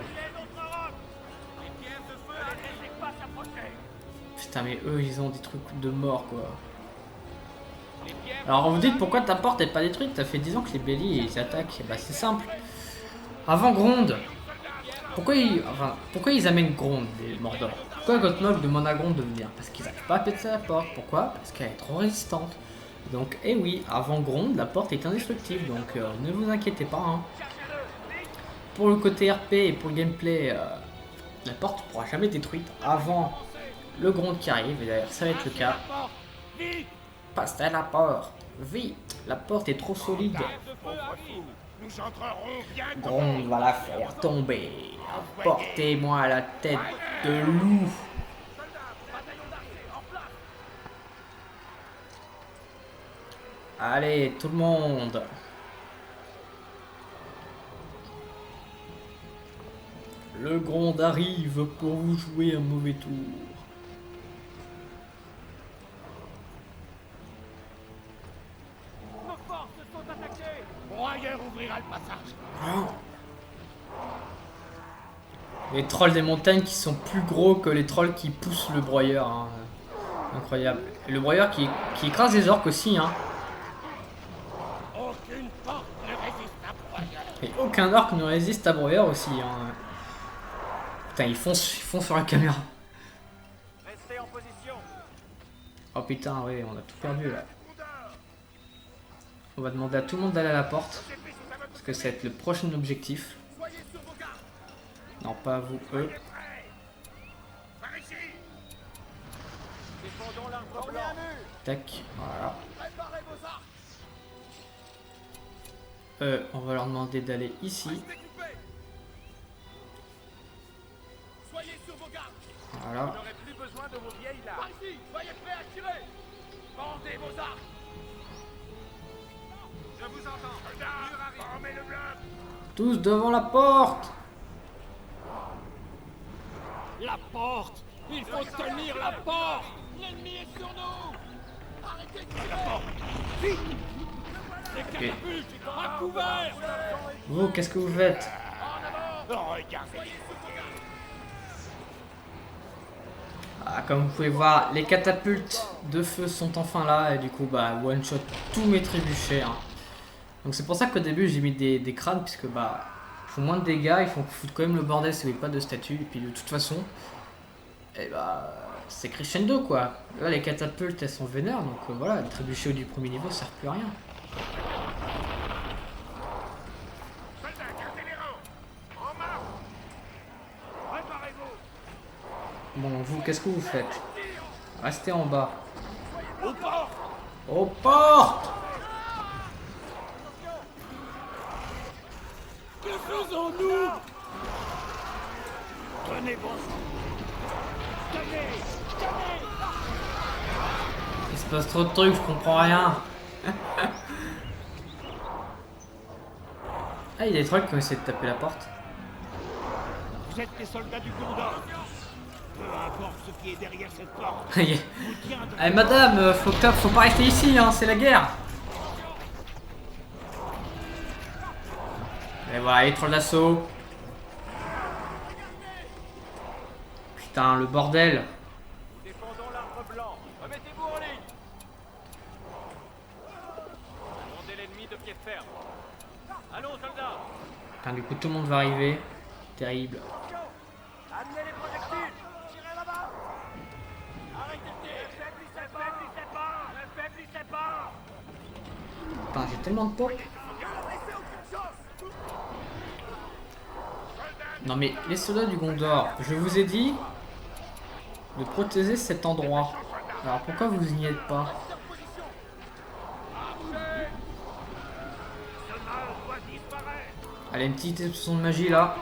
Putain, mais eux ils ont des trucs de mort quoi. Alors vous dites pourquoi ta porte est pas détruite? Ça fait 10 ans que les Belly ils attaquent. Bah c'est simple. Avant Gronde. Pourquoi ils amènent Gronde, les Mordor? Pourquoi Gottmog demande à Gronde de venir? Parce qu'ils n'arrivent pas à péter la porte. Pourquoi? Parce qu'elle est trop résistante. Donc, eh oui, avant Gronde, la porte est indestructible. Donc, ne vous inquiétez pas. Hein. Pour le côté RP et pour le gameplay, la porte ne pourra jamais être détruite avant le Gronde qui arrive. Et d'ailleurs, ça va être le cas. Passe à la porte. Vite, la porte est trop solide. Gronde va la faire tomber. Apportez-moi la tête de loup. Allez, tout le monde. Le Gronde arrive pour vous jouer un mauvais tour. Nos forces sont attaquées. Broyeur ouvrira le passage. Oh. Les trolls des montagnes qui sont plus gros que les trolls qui poussent le broyeur. Hein. Incroyable. Et le broyeur qui écrase les orques aussi. Hein. Aucune porte ne résiste à broyeur. Et aucun orc ne résiste à broyeur aussi. Hein. Putain, ils foncent sur la caméra. Restez en position. Oh putain, oui, on a tout perdu là. On va demander à tout le monde d'aller à la porte. Parce que ça va être le prochain objectif. Non, pas vous, eux. Défendons l'arbre blanc. Tac, voilà. On va leur demander d'aller ici. Voilà. Vous n'aurez plus besoin de vos vieilles larmes. Par ici, soyez prêts à tirer. Bandez vos arcs. Je vous entends. Formez le bloc. Tous devant la porte. La porte. Il faut tenir la porte. L'ennemi est sur nous. Arrêtez de tirer. La porte. Vite. Les catapultes à couvert. Vous, qu'est-ce que vous faites? Regardez. Ah, comme vous pouvez voir, les catapultes de feu sont enfin là. Et du coup, bah, one shot tous mes trébuchets. Hein. Donc c'est pour ça qu'au début j'ai mis des crânes. Puisque bah, ils font moins de dégâts. Ils font foutre quand même le bordel si vous n'avez pas de statue. Et puis de toute façon, et bah, c'est crescendo quoi. Là les catapultes elles sont vénères. Donc voilà, les trébuchets du premier niveau ça sert plus à rien. Bon, vous, qu'est-ce que vous faites? Restez en bas. Aux portes! Que faisons-nous? Tenez bon. Tenez. Il se passe trop de trucs, je comprends rien. Ah, il y a des trucs qui ont essayé de taper la porte. Vous êtes les soldats du Gondor. Peu importe ce qui est derrière cette porte. Allez, Vous tiendrez. madame, faut pas rester ici, hein, c'est la guerre. Et voilà, les trolls d'assaut. Putain, le bordel. Défendons l'arbre blanc. Remettez-vous en ligne. Rendez l'ennemi de pied ferme. Allons, soldats. Putain, du coup, tout le monde va arriver. Terrible. Amenez les projectiles. Tirez là-bas. Arrêtez de tirer. Ne faiblissez pas. Putain, j'ai tellement de pop. Non mais les soldats du Gondor, je vous ai dit de protéger cet endroit. Alors pourquoi vous n'y êtes pas? Allez, une petite explosion de magie là.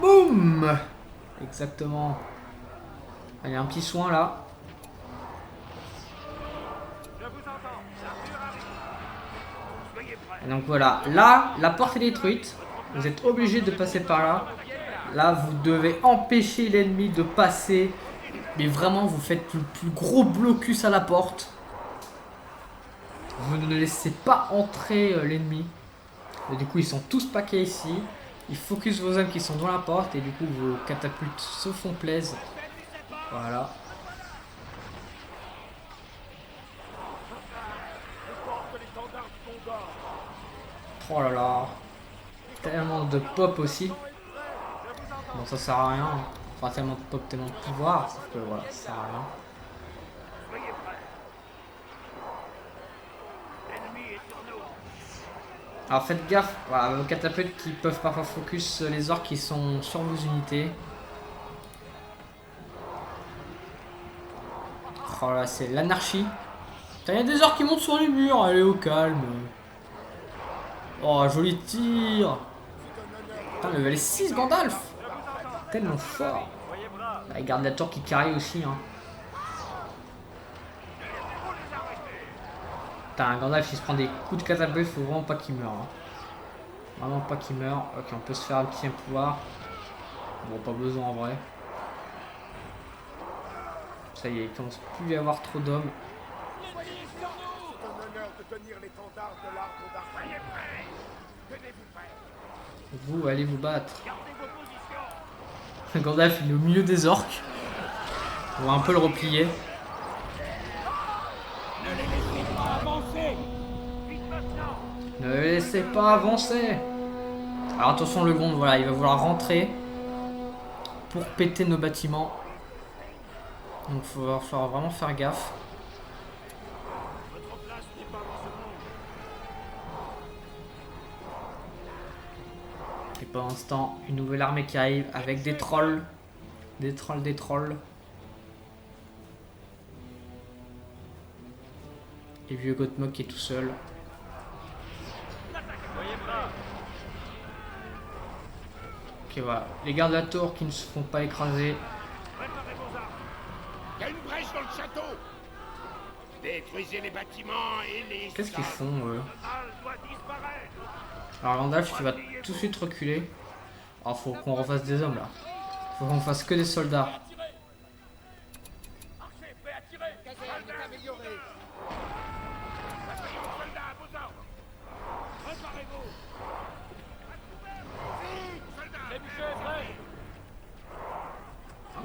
Boum! Exactement. Allez, un petit soin là. Et donc voilà, là, la porte est détruite. Vous êtes obligé de passer par là. Là, vous devez empêcher l'ennemi de passer. Mais vraiment, vous faites le plus gros blocus à la porte. Vous ne laissez pas entrer l'ennemi. Et du coup, ils sont tous paquets ici. Ils focus vos hommes qui sont dans la porte. Et du coup, vos catapultes se font plaisir. Voilà. Oh là là. Tellement de pop aussi. Bon, ça sert à rien. Enfin, tellement de pop, tellement de pouvoir. Sauf que voilà, ça sert à rien. Alors faites gaffe, voilà, vos catapultes qui peuvent parfois focus les orques qui sont sur vos unités. Oh là, c'est l'anarchie. Il y a des orques qui montent sur les murs, allez au calme. Oh, joli tir. Putain, level 6 Gandalf. Tellement fort. Là, il garde la tour qui carry aussi. Hein. Putain, Gandalf il se prend des coups de catapulte, faut vraiment pas qu'il meure. Hein. Vraiment pas qu'il meure. Ok, on peut se faire un petit pouvoir. Bon, pas besoin en vrai. Ça y est, il commence plus à y avoir trop d'hommes. Vous, allez vous battre. Gandalf, il est au milieu des orques. On va un peu le replier. Ne les laissez pas avancer. Alors attention, le Gond, voilà, il va vouloir rentrer pour péter nos bâtiments. Donc il va falloir vraiment faire gaffe. Et pendant ce temps, une nouvelle armée qui arrive avec des trolls. Des trolls. Et vieux Gothmog qui est tout seul. Ok, voilà. Les gardes de la tour qui ne se font pas écraser. Il y a une brèche dans le château. Détruisez les bâtiments et les... Qu'est-ce qu'ils font, eux? Alors Gandalf, tu vas tout de suite reculer. Alors faut qu'on refasse des hommes là. Faut qu'on fasse que des soldats.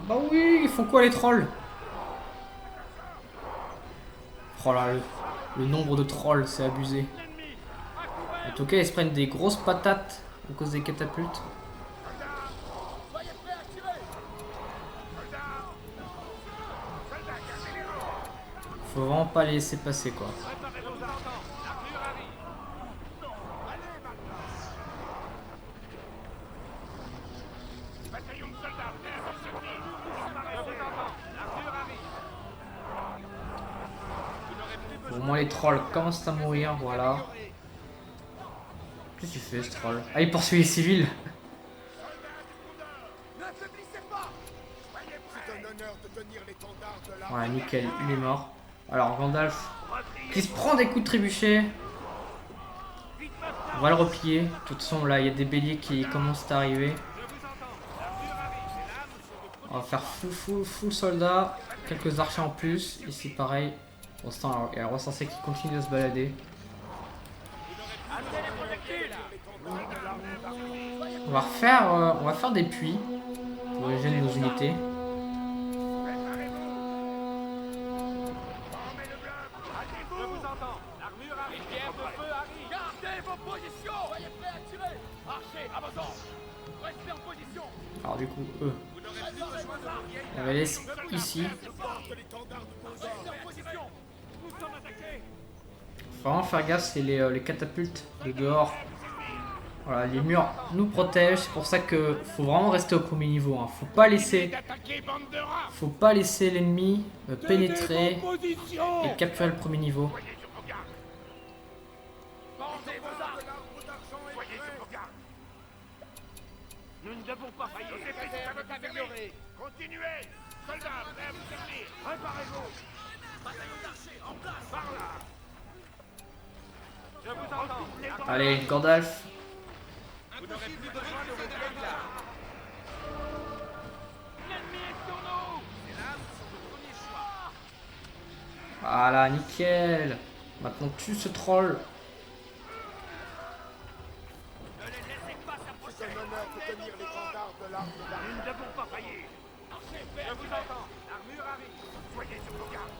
Bah oui, ils font quoi les trolls? Oh là, le nombre de trolls, c'est abusé. En tout cas, ils se prennent des grosses patates à cause des catapultes. Faut vraiment pas les laisser passer quoi. Au moins les trolls commencent à mourir, voilà. Qu'est-ce qu'il fait ce troll? Ah, il poursuit les civils. Voilà, nickel, il est mort. Alors Gandalf qui se prend des coups de trébuchet. On va le replier. De toute façon là il y a des béliers qui commencent à arriver. On va faire full soldat. Quelques archers en plus. Ici pareil. Pour l'instant il y a un recensé qui continue de se balader. On va faire des puits pour régénérer nos unités. Alors du coup, eux, on va les laisser ici. Faut vraiment faire gaffe, c'est les catapultes de dehors. Voilà, les murs nous protègent, c'est pour ça que faut vraiment rester au premier niveau. Hein. Faut pas laisser l'ennemi pénétrer et capturer le premier niveau. Nous ne devons pas faillir. Nos épées sont à votre améliorer. Continuez. Soldats, prêts à vous servir. Préparez-vous. Bataillon d'archers, en place. Par là. Je vous entends. Allez, Gandalf. Vous n'aurez plus besoin de vos vieilles armes. L'ennemi est sur nous. Les lames sont le premier choix. Voilà, nickel. Maintenant, tue ce troll. Ne les laissez pas s'approcher. C'est un honneur de tenir l'étendard de l'arme d'armes. Nous ne devons pas faillir. Je vous entends. L'armure arrive. Soyez sur vos gardes.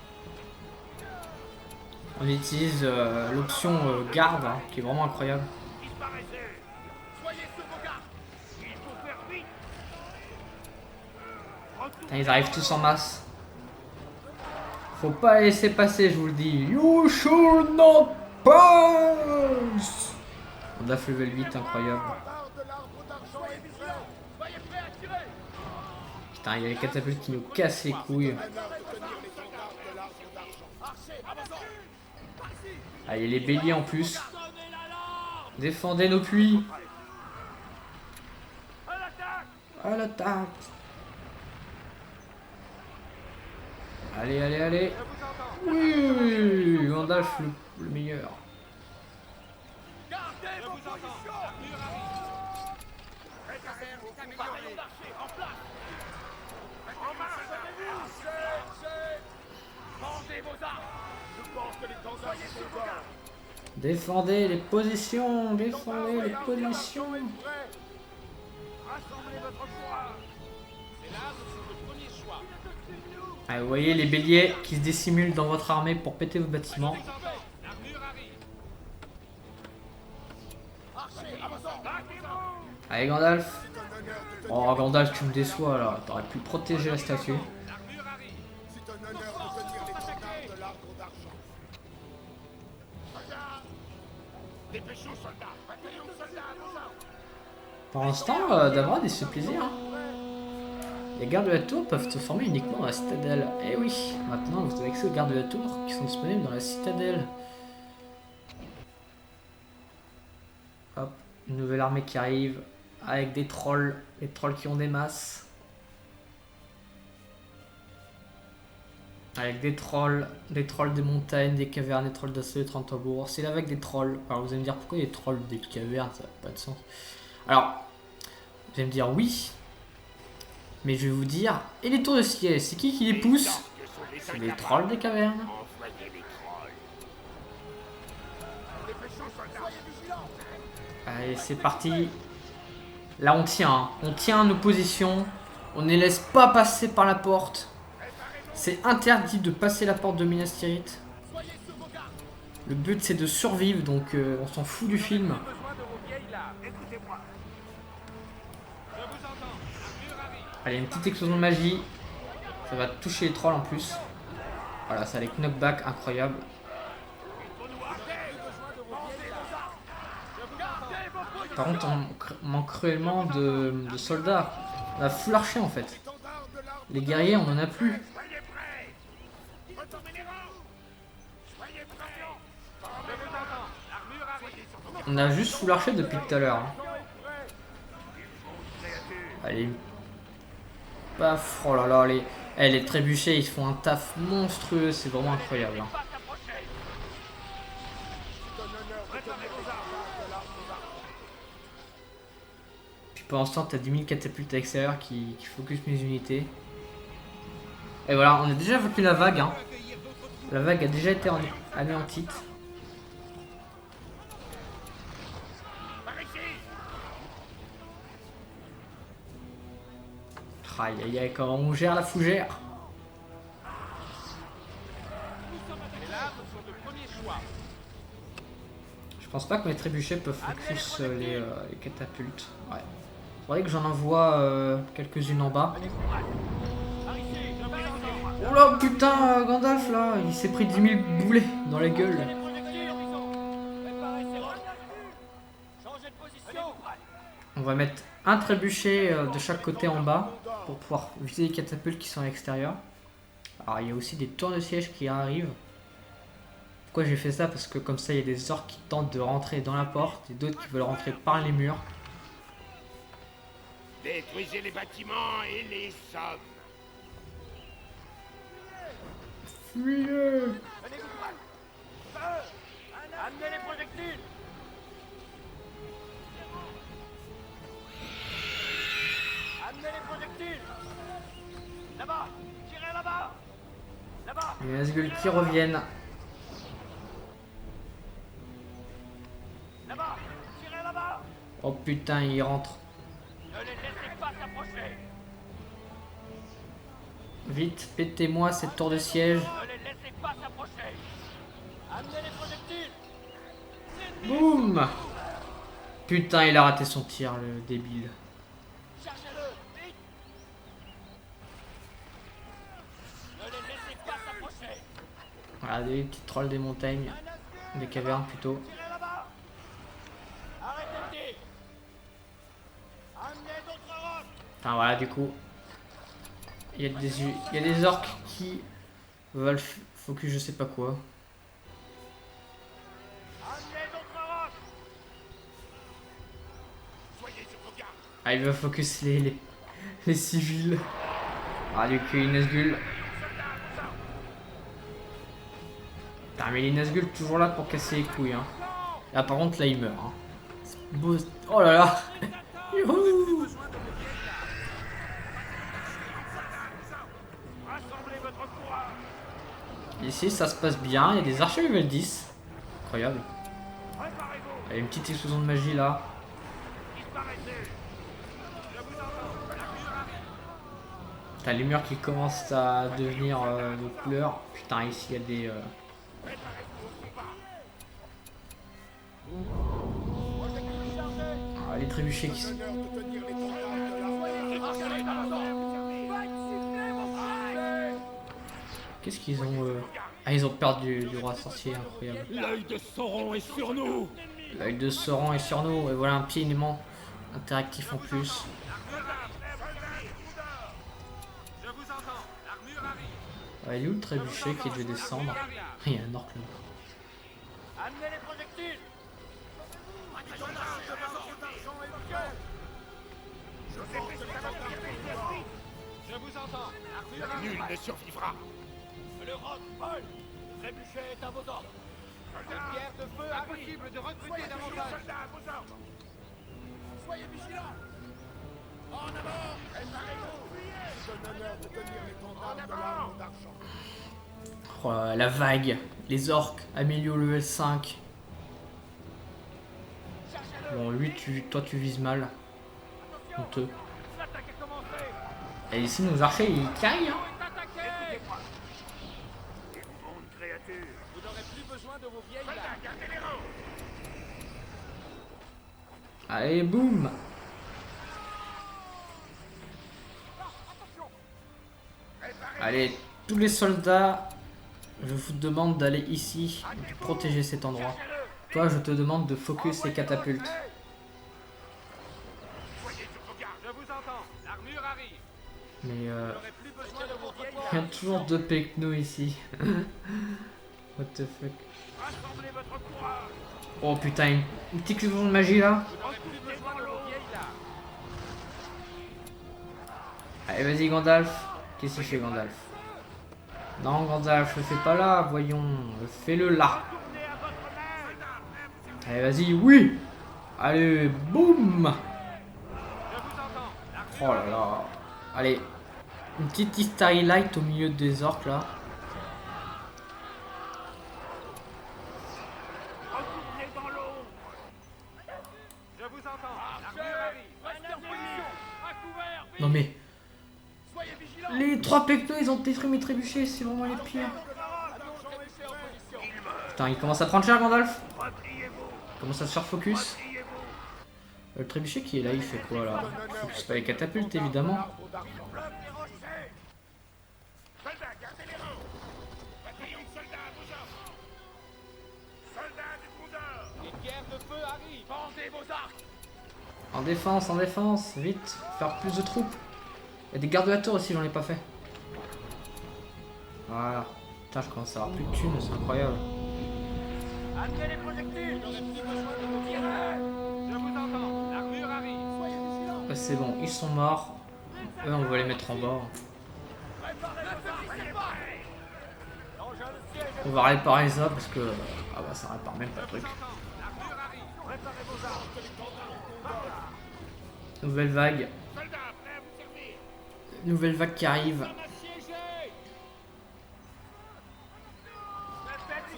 On utilise l'option garde, hein, qui est vraiment incroyable. Disparaissez. Soyez sur vos gardes. Il faut faire vite. Putain, ils arrivent tous en masse. Faut pas laisser passer, je vous le dis. You should not pass. On a fait level 8, incroyable. Putain, il y a les catapultes qui nous cassent les couilles. Ah, il y a les béliers en plus. Défendez nos puits. À l'attaque. Allez, allez, allez. Oui, Gandalf le meilleur. Gardez vos positions. Préparez-vous, bataillon d'archers, en place. En marche, Bandez vos armes. Je pense que les temps soyez sur vos gardes. Défendez les positions. Défendez les positions. Rassemblez votre courage. Les lames sont le premier choix. Ah, vous voyez les béliers qui se dissimulent dans votre armée pour péter vos bâtiments. L'armure arrive. Allez Gandalf. Oh Gandalf, tu me déçois là. T'aurais pu protéger la statue. L'armure arrive. C'est un honneur de tenir l'étendard de l'arbre d'argent. Dépêchons, soldats. Bataillon de soldats à vos armes. Pour l'instant, Damrod il se fait plaisir. Hein. Les gardes de la tour peuvent se former uniquement dans la citadelle. Eh oui, maintenant vous avez accès aux gardes de la tour qui sont disponibles dans la citadelle. Hop, une nouvelle armée qui arrive avec des trolls, les trolls qui ont des masses. Avec des trolls des montagnes, des cavernes, des trolls d'assaut, des trolls de tambour. C'est là avec des trolls. Alors vous allez me dire pourquoi des trolls des cavernes, ça n'a pas de sens. Alors, vous allez me dire oui. Mais je vais vous dire, et les tours de ciel, c'est qui les pousse? C'est les trolls des cavernes. Allez, c'est parti. Là, on tient nos positions. On ne les laisse pas passer par la porte. C'est interdit de passer la porte de Minas Tirith. Le but, c'est de survivre, donc on s'en fout du film. Allez, une petite explosion de magie. Ça va toucher les trolls en plus. Voilà, ça a les knockback incroyables. Par contre, on manque cruellement de soldats. On a full archer en fait. Les guerriers, on en a plus. On a juste full archer depuis tout à l'heure. Allez. Paf, oh là là, les trébuchets, ils font un taf monstrueux, c'est vraiment incroyable. Hein. Puis pendant ce temps, t'as 10 000 catapultes à l'extérieur qui focus mes unités. Et voilà, on a déjà vaincu la vague. Hein. La vague a déjà été anéantite. Aïe aïe aïe, comment on gère la fougère. Je pense pas que mes trébuchets peuvent focus les catapultes. Ouais. Faudrait que j'en envoie quelques-unes en bas. Oh là putain, Gandalf là, il s'est pris 10 000 boulets dans la gueule. On va mettre un trébuchet de chaque côté en bas pour pouvoir viser les catapultes qui sont à l'extérieur. Alors il y a aussi des tours de siège qui arrivent. Pourquoi j'ai fait ça? Parce que comme ça il y a des orques qui tentent de rentrer dans la porte et d'autres qui veulent rentrer par les murs. Détruisez les bâtiments et les sommes. Fuyez. Tenez-vous prêts. Feu. Amenez les projectiles. Amenez les projectiles. Là-bas. Tirez là-bas. Là-bas. Les Nazgûl qui reviennent. Là-bas. Tirez là-bas. Oh putain, ils rentrent. Ne les laissez pas s'approcher. Vite, pétez-moi cette tour de siège. Ne les laissez pas s'approcher. Amenez les projectiles. Boum. Putain, il a raté son tir, le débile. Chargez-le. Vite. Ne les laissez pas s'approcher. Voilà, des petits trolls des montagnes. Des cavernes plutôt. Tirez là-bas. Arrêtez le tir. Amenez d'autres roches. Enfin voilà, du coup, il y a des orques qui veulent focus je sais pas quoi. Amenez d'autres roches. Soyez sur vos gardes. Ah, il veut focus les civils. Ah, du coup, les Nazgûl. Putain, mais les Nazgûl toujours là pour casser les couilles. Hein. Là, par contre, là, il meurt. Hein. C'est beau. Oh là là. Youhou. Rassemblez votre courage. Ici, ça se passe bien. Il y a des archers level 10. Incroyable. Préparez-vous. Il y a une petite explosion de magie là. Disparaissez. Je vous entends. T'as les murs qui commencent à devenir de couleur. Putain, ici, il y a des... Ah, les trébuchets qui sont... Qu'est-ce qu'ils ont Ah, ils ont peur du roi sorcier, incroyable. L'œil de Sauron est sur nous. L'œil de Sauron est sur nous. Et voilà un petit élément interactif en plus. Je vous entends. L'armure arrive. Ah, il est où le trébuchet qui devait descendre? Il y a un orc là. Amenez les projectiles. Je vous entends. L'armure arrive. Nul ne survivra. Le roc vole. Le trébuchet est à vos ordres. Une pierre de feu impossible de recruter davantage. Soldats à vos ordres. Soyez vigilants. En avant. Préparez-vous. C'est un honneur de tenir l'étendard de l'arme d'argent. Oh, la vague. Les orques. Amélio level 5. Bon, lui, toi, tu vises mal. Honteux. L'attaque est commencée. Et ici, nos archers, ils caillent. Hein. Écoutez-moi. Immonde créature. Vous n'aurez plus besoin de vos vieilles Soldats, lames. gardez les rangs. Allez, boum. Allez, tous les soldats, je vous demande d'aller ici, de protéger cet endroit. Toi, je te demande de focus les catapultes. Soyez sur vos gardes. Je vous entends. L'armure arrive. Mais Vous n'aurez plus besoin de vos vieilles il y a lames. toujours deux pecnos ici. What the fuck. Rassemblez votre courage. Oh putain, une petite explosion de magie là. Vous n'aurez plus besoin de vos vieilles lames. Allez, vas-y Gandalf. Qu'est-ce qu'il fait Gandalf? Non Gandalf, le fais pas là, voyons. Fais-le là. Tournez à votre maître. Allez, vas-y, oui. Allez, boum. Je vous entends. Oh là là. Allez, une petite Starry Light au milieu des orques là. Retournez dans l'ombre. Je vous entends. L'armure arrive. Restez en position. À couvert. Non mais, Soyez vigilants. les trois pecnos ils ont détruit mes trébuchets, c'est vraiment les pires. Putain, il commence à prendre cher Gandalf. Repliez-vous. Il commence à se faire focus. Repliez-vous. Le trébuchet qui est là, il fait quoi là? Il focus pas les catapultes évidemment. Bloque les rochers. Soldats, gardez les rangs. Bataillon de soldats à vos ordres. Soldats du Condor. Une pierre de feu arrive. Pendez vos arcs. En défense, vite, faire plus de troupes. Il y a des gardes de la tour aussi, j'en ai pas fait. Voilà. Putain, je commence à avoir plus de thunes, c'est incroyable. Amenez les projectiles. Je vous entends. L'armure arrive. Soyez vigilants. C'est bon, ils sont morts. Eux, on va les mettre en bas. On va réparer ça parce que... Ah bah ça répare même pas le truc. Nouvelle vague. Nouvelle vague qui arrive.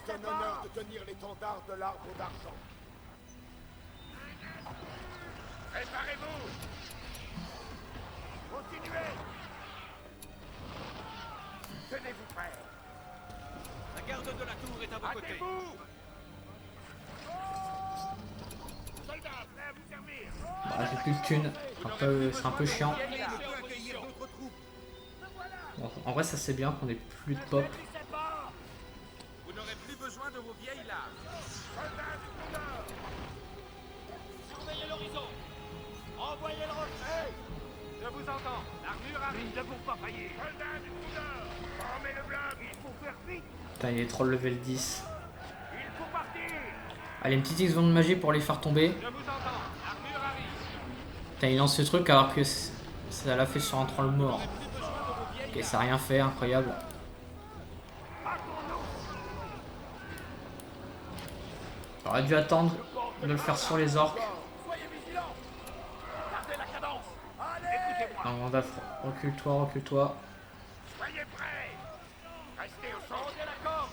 C'est un honneur de tenir l'étendard de l'arbre d'argent. Préparez-vous. Continuez. Tenez-vous prêts. La garde de la tour est à vos côtés. Soldats, prêts à vous servir. Bah, j'ai plus de thunes. C'est un peu chiant. Bon, en vrai, ça c'est bien qu'on ait plus de pop. Vous n'aurez plus besoin de vos vieilles lames. Surveillez l'horizon. Envoyez le rocher. Je vous entends. L'armure arrive. Nous ne devons pas faillir. Soldats du Condor. Formez le bloc. Il faut faire vite. Putain, il est troll level 10. Il faut partir. Allez, une petite seconde de magie pour les faire tomber. Je vous entends. L'armure arrive. Putain, il lance ce truc alors que ça l'a fait sur un troll mort. Ok, ça a rien fait, incroyable. J'aurais dû attendre de le faire sur les orques. Soyez vigilants. Gardez la cadence. Allez. Non, Gandalf, recule-toi, recule-toi. Soyez prêts. Restez au champ de la corde.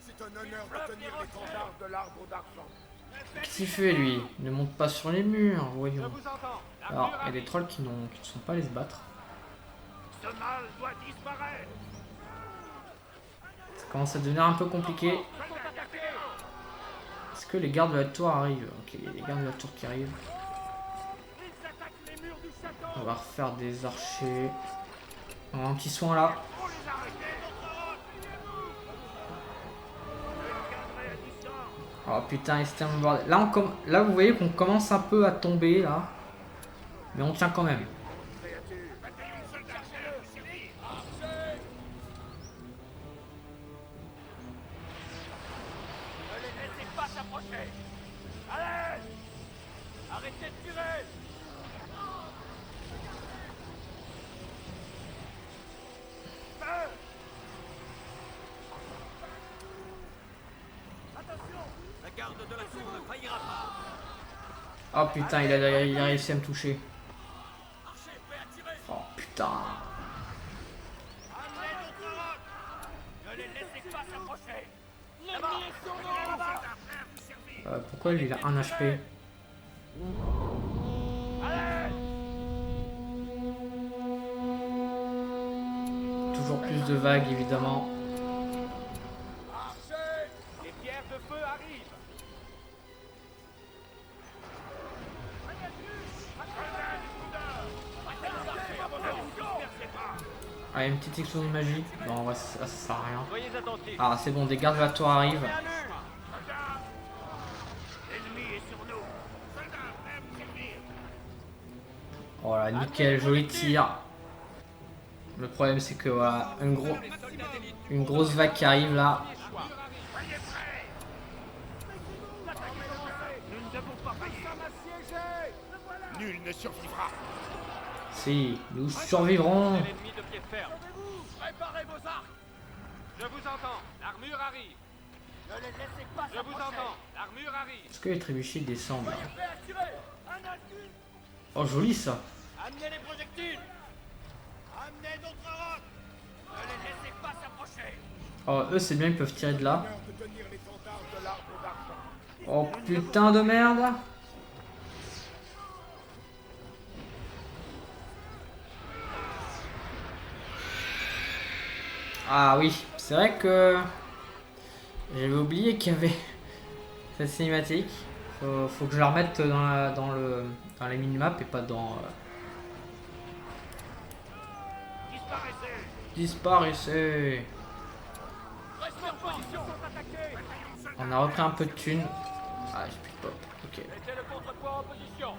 C'est un honneur de tenir l'étendard de l'arbre d'argent. Qu'est-ce qu'il fait lui? Il ne monte pas sur les murs, Je voyons. vous entends. Alors, L'armure il y a des arrive. trolls qui ne sont pas allés se battre. Ce mal doit disparaître. Ça commence à devenir un peu compliqué. Est-ce que les gardes de la tour arrivent? Ok, il y a les gardes de la tour qui arrivent. Ils attaquent les murs du château. On va refaire des archers. On a un petit soin là. Faut les arrêter. Encadrez à distance. Oh putain, c'était un bordel. Là, là, vous voyez qu'on commence un peu à tomber là. Mais on tient quand même. Ne les laissez pas s'approcher. Allez. Arrêtez de tirer. Feu. Attention. La garde de la tour ne faillira pas. Oh putain, il a réussi à me toucher. Archer, prêt à tirer. Oh putain. Amenez d'autres rocs. Ne les laissez pas s'approcher. L'ennemi est sur nous. Là-bas. Prêt à vous servir. Pourquoi lui il a 1 HP? Allez. Toujours plus de vagues évidemment. Archer. Les pierres de feu arrivent. Allez, une petite explosion de magie. Bon, ouais, ça sert à rien. Soyez attentifs. Ah, c'est bon, des gardes de la tour arrivent. L'ennemi est sur nous. Soldats, prêts à vous servir. Oh là, nickel, joli tir. Le problème c'est que voilà, une grosse vague qui arrive là. Soyez prêts. Nous ne devons pas faillir. Nous sommes assiégés. Nul ne survivra. Si, nous survivrons. L'ennemi de pied ferme. Préparez vos arcs. Je vous entends. L'armure arrive. Ne les laissez pas Je vous entends. L'armure arrive. Est-ce que les trébuchets descendent là? Prêts à tirer. Un adulte. Oh, joli ça. Amenez les projectiles. Amenez d'autres rocs. Ne les laissez pas s'approcher. Oh, eux c'est bien, ils peuvent tirer de là. De tenir l'étendard de l'arbre d'argent. Oh putain de merde. Ah oui, c'est vrai que j'avais oublié qu'il y avait cette cinématique. Faut que je la remette dans les minimaps et pas dans... Disparaissez. Restez en position. On a repris un peu de thunes. Ah, j'ai plus de pop. Ok. Mettez le contrepoids en position.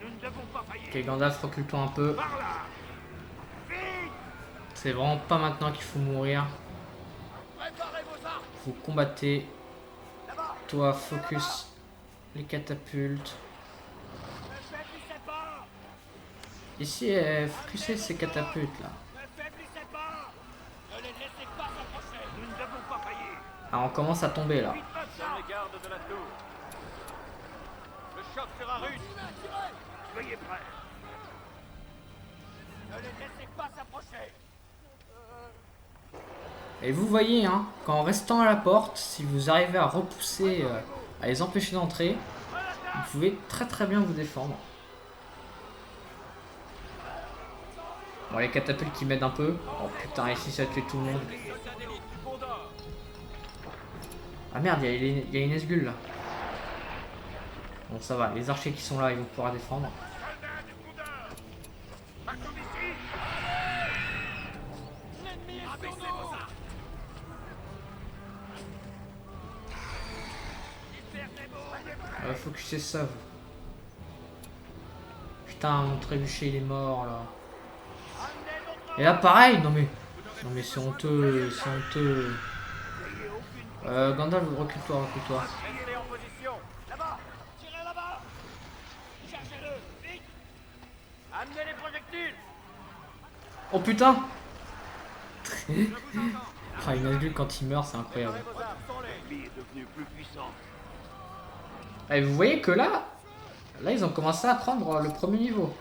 Nous ne devons pas faillir. Ok, Gandalf, recule-toi un peu. Par là. Vite. C'est vraiment pas maintenant qu'il faut mourir. Préparez vos armes. Vous combattez. Là-bas. Toi, focus les catapultes. Ne faites Ici, focuser ces catapultes là. Affaiblissez pas. Ne les laissez pas s'approcher. Nous ne devons pas faillir. Ah, on commence à tomber là. Sommes les gardes de la tour. Le choc sera rude. Soyez prêts. Ne les laissez pas s'approcher. Et vous voyez, hein, qu'en restant à la porte, si vous arrivez à repousser, à les empêcher d'entrer, vous pouvez très bien vous défendre. Bon, les catapultes qui m'aident un peu. Oh putain, ici ça tue tout le monde. Les soldats d'élite du Gondor. Ah merde, il y a une esgule là. Bon, ça va, les archers qui sont là, ils vont pouvoir défendre. Soldats du Gondor. Partons d'ici. L'ennemi est sur nous. Faut que c'est ça, vous. Putain, mon trébuchet il est mort là. Et là pareil, non mais c'est honteux, c'est honteux. Gandalf, recule-toi. Restez en position. Là-bas. Tirez là-bas. Chargez-le. Vite. Amenez les projectiles. Oh putain. Ah, une esgule quand il meurt, c'est incroyable. Vos armes. L'ennemi est devenu plus puissant. Et vous voyez que là ils ont commencé à prendre le premier niveau.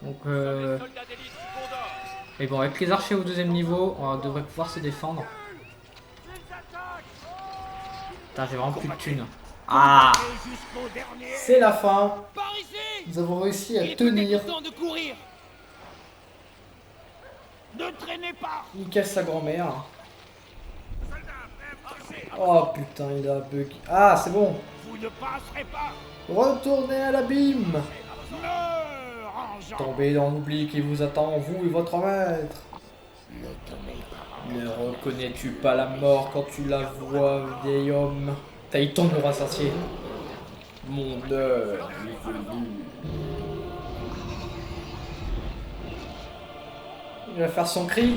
Donc Les soldats d'élite du Gondor. et bon, avec les archers au deuxième niveau, on devrait pouvoir se défendre. Putain, j'ai vraiment plus de thunes. Ah, Jusqu'au dernier. c'est la fin. Par ici. Nous avons réussi à Il est tenir. peut-être temps de courir. Ne traînez pas. Nickel sa grand-mère. Oh putain, il a bug. Ah, c'est bon. Vous ne passerez pas. Retournez à l'abîme. Meurs, engin. Tombez dans l'oubli qui vous attend, vous et votre maître. Ne reconnais-tu pas la mort quand tu la vois, vieil homme? Taïton le roi sorcier. Mon heure est venue. Il va faire son cri.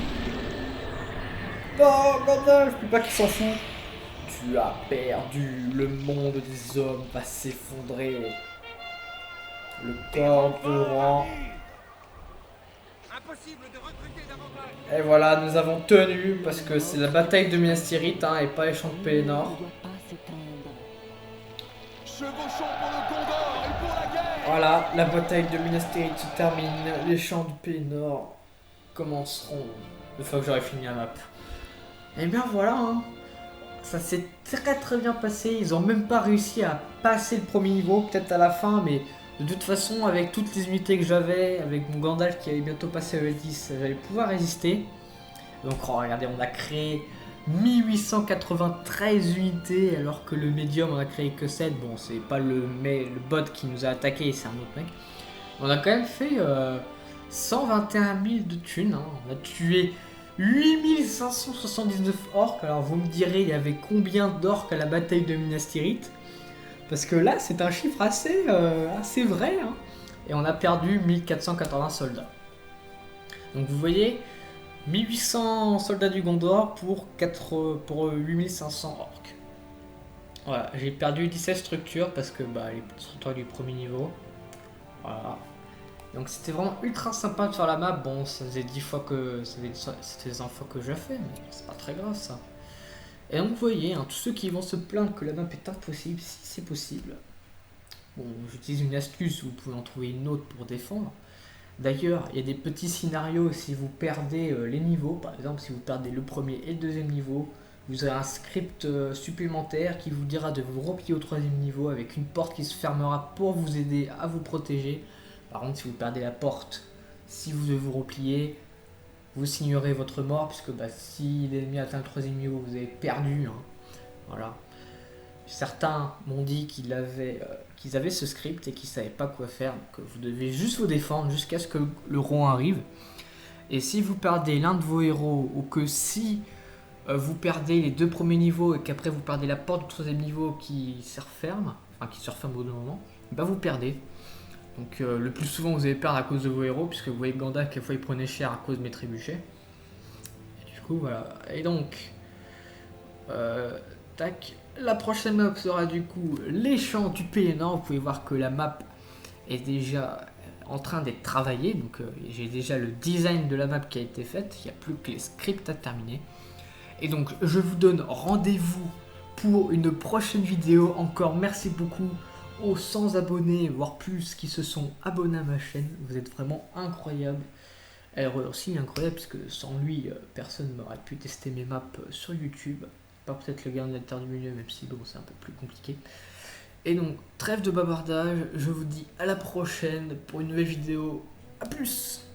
Non, Gandalf, plus pas qu'il s'en fout. Tu as perdu, le monde des hommes va s'effondrer. Le corps de rang. Impossible de recruter davantage. Et voilà, nous avons tenu parce que c'est la bataille de Minas Tirith hein, et pas les champs de Il ne Pelennor. doit pas s'éteindre. Chevauchons pour le Gondor et pour la guerre. Voilà, la bataille de Minas Tirith se termine. Les champs de Pelennor commenceront une fois que j'aurai fini la map. Et bien voilà, hein. Ça s'est très bien passé. Ils ont même pas réussi à passer le premier niveau, peut-être à la fin, mais de toute façon, avec toutes les unités que j'avais, avec mon Gandalf qui allait bientôt passer au L10, j'allais pouvoir résister. Donc oh, regardez, on a créé 1893 unités alors que le médium on a créé que 7. Bon, c'est pas le bot qui nous a attaqué, c'est un autre mec. On a quand même fait 121 000 de thunes. Hein. On a tué 8579 orques. Alors vous me direz, il y avait combien d'orques à la bataille de Minas Tirith? Parce que là, c'est un chiffre assez vrai. Hein. Et on a perdu 1480 soldats. Donc vous voyez, 1800 soldats du Gondor pour 8500 orques. Voilà, j'ai perdu 17 structures parce que les structures du premier niveau. Voilà. Donc c'était vraiment ultra sympa de faire la map. Bon, ça faisait 10 fois que. C'était 100 fois que je l'ai fait, mais c'est pas très grave ça. Et donc vous voyez, hein, tous ceux qui vont se plaindre que la map est impossible, si c'est possible. Bon, j'utilise une astuce, vous pouvez en trouver une autre pour défendre. D'ailleurs, il y a des petits scénarios si vous perdez les niveaux. Par exemple, si vous perdez le premier et le deuxième niveau, vous aurez un script supplémentaire qui vous dira de vous replier au troisième niveau avec une porte qui se fermera pour vous aider à vous protéger. Par contre, si vous perdez la porte, si vous devez vous replier, vous signerez votre mort, puisque si l'ennemi atteint le troisième niveau, vous avez perdu. Hein. Voilà. Certains m'ont dit qu'ils avaient ce script et qu'ils ne savaient pas quoi faire. Donc vous devez juste vous défendre jusqu'à ce que le rond arrive. Et si vous perdez l'un de vos héros, ou que si vous perdez les 2 premiers niveaux et qu'après vous perdez la porte du troisième niveau qui se referme, au bout d'un moment, vous perdez. Donc le plus souvent vous allez perdre à cause de vos héros, puisque vous voyez Gandalf quelquefois il prenait cher à cause de mes trébuchets. Et du coup voilà. Et donc tac. La prochaine map sera du coup les champs du Pelennor. Vous pouvez voir que la map est déjà en train d'être travaillé, donc j'ai déjà le design de la map qui a été faite, il n'y a plus que les scripts à terminer. Et donc je vous donne rendez-vous pour une prochaine vidéo. Encore merci beaucoup aux 100 abonnés, voire plus, qui se sont abonnés à ma chaîne. Vous êtes vraiment incroyables. Elle est aussi incroyable parce que sans lui, personne n'aurait pu tester mes maps sur YouTube. Pas peut-être le gardien de la Terre du Milieu, même si bon, c'est un peu plus compliqué. Et donc, trêve de bavardage, je vous dis à la prochaine pour une nouvelle vidéo. A plus!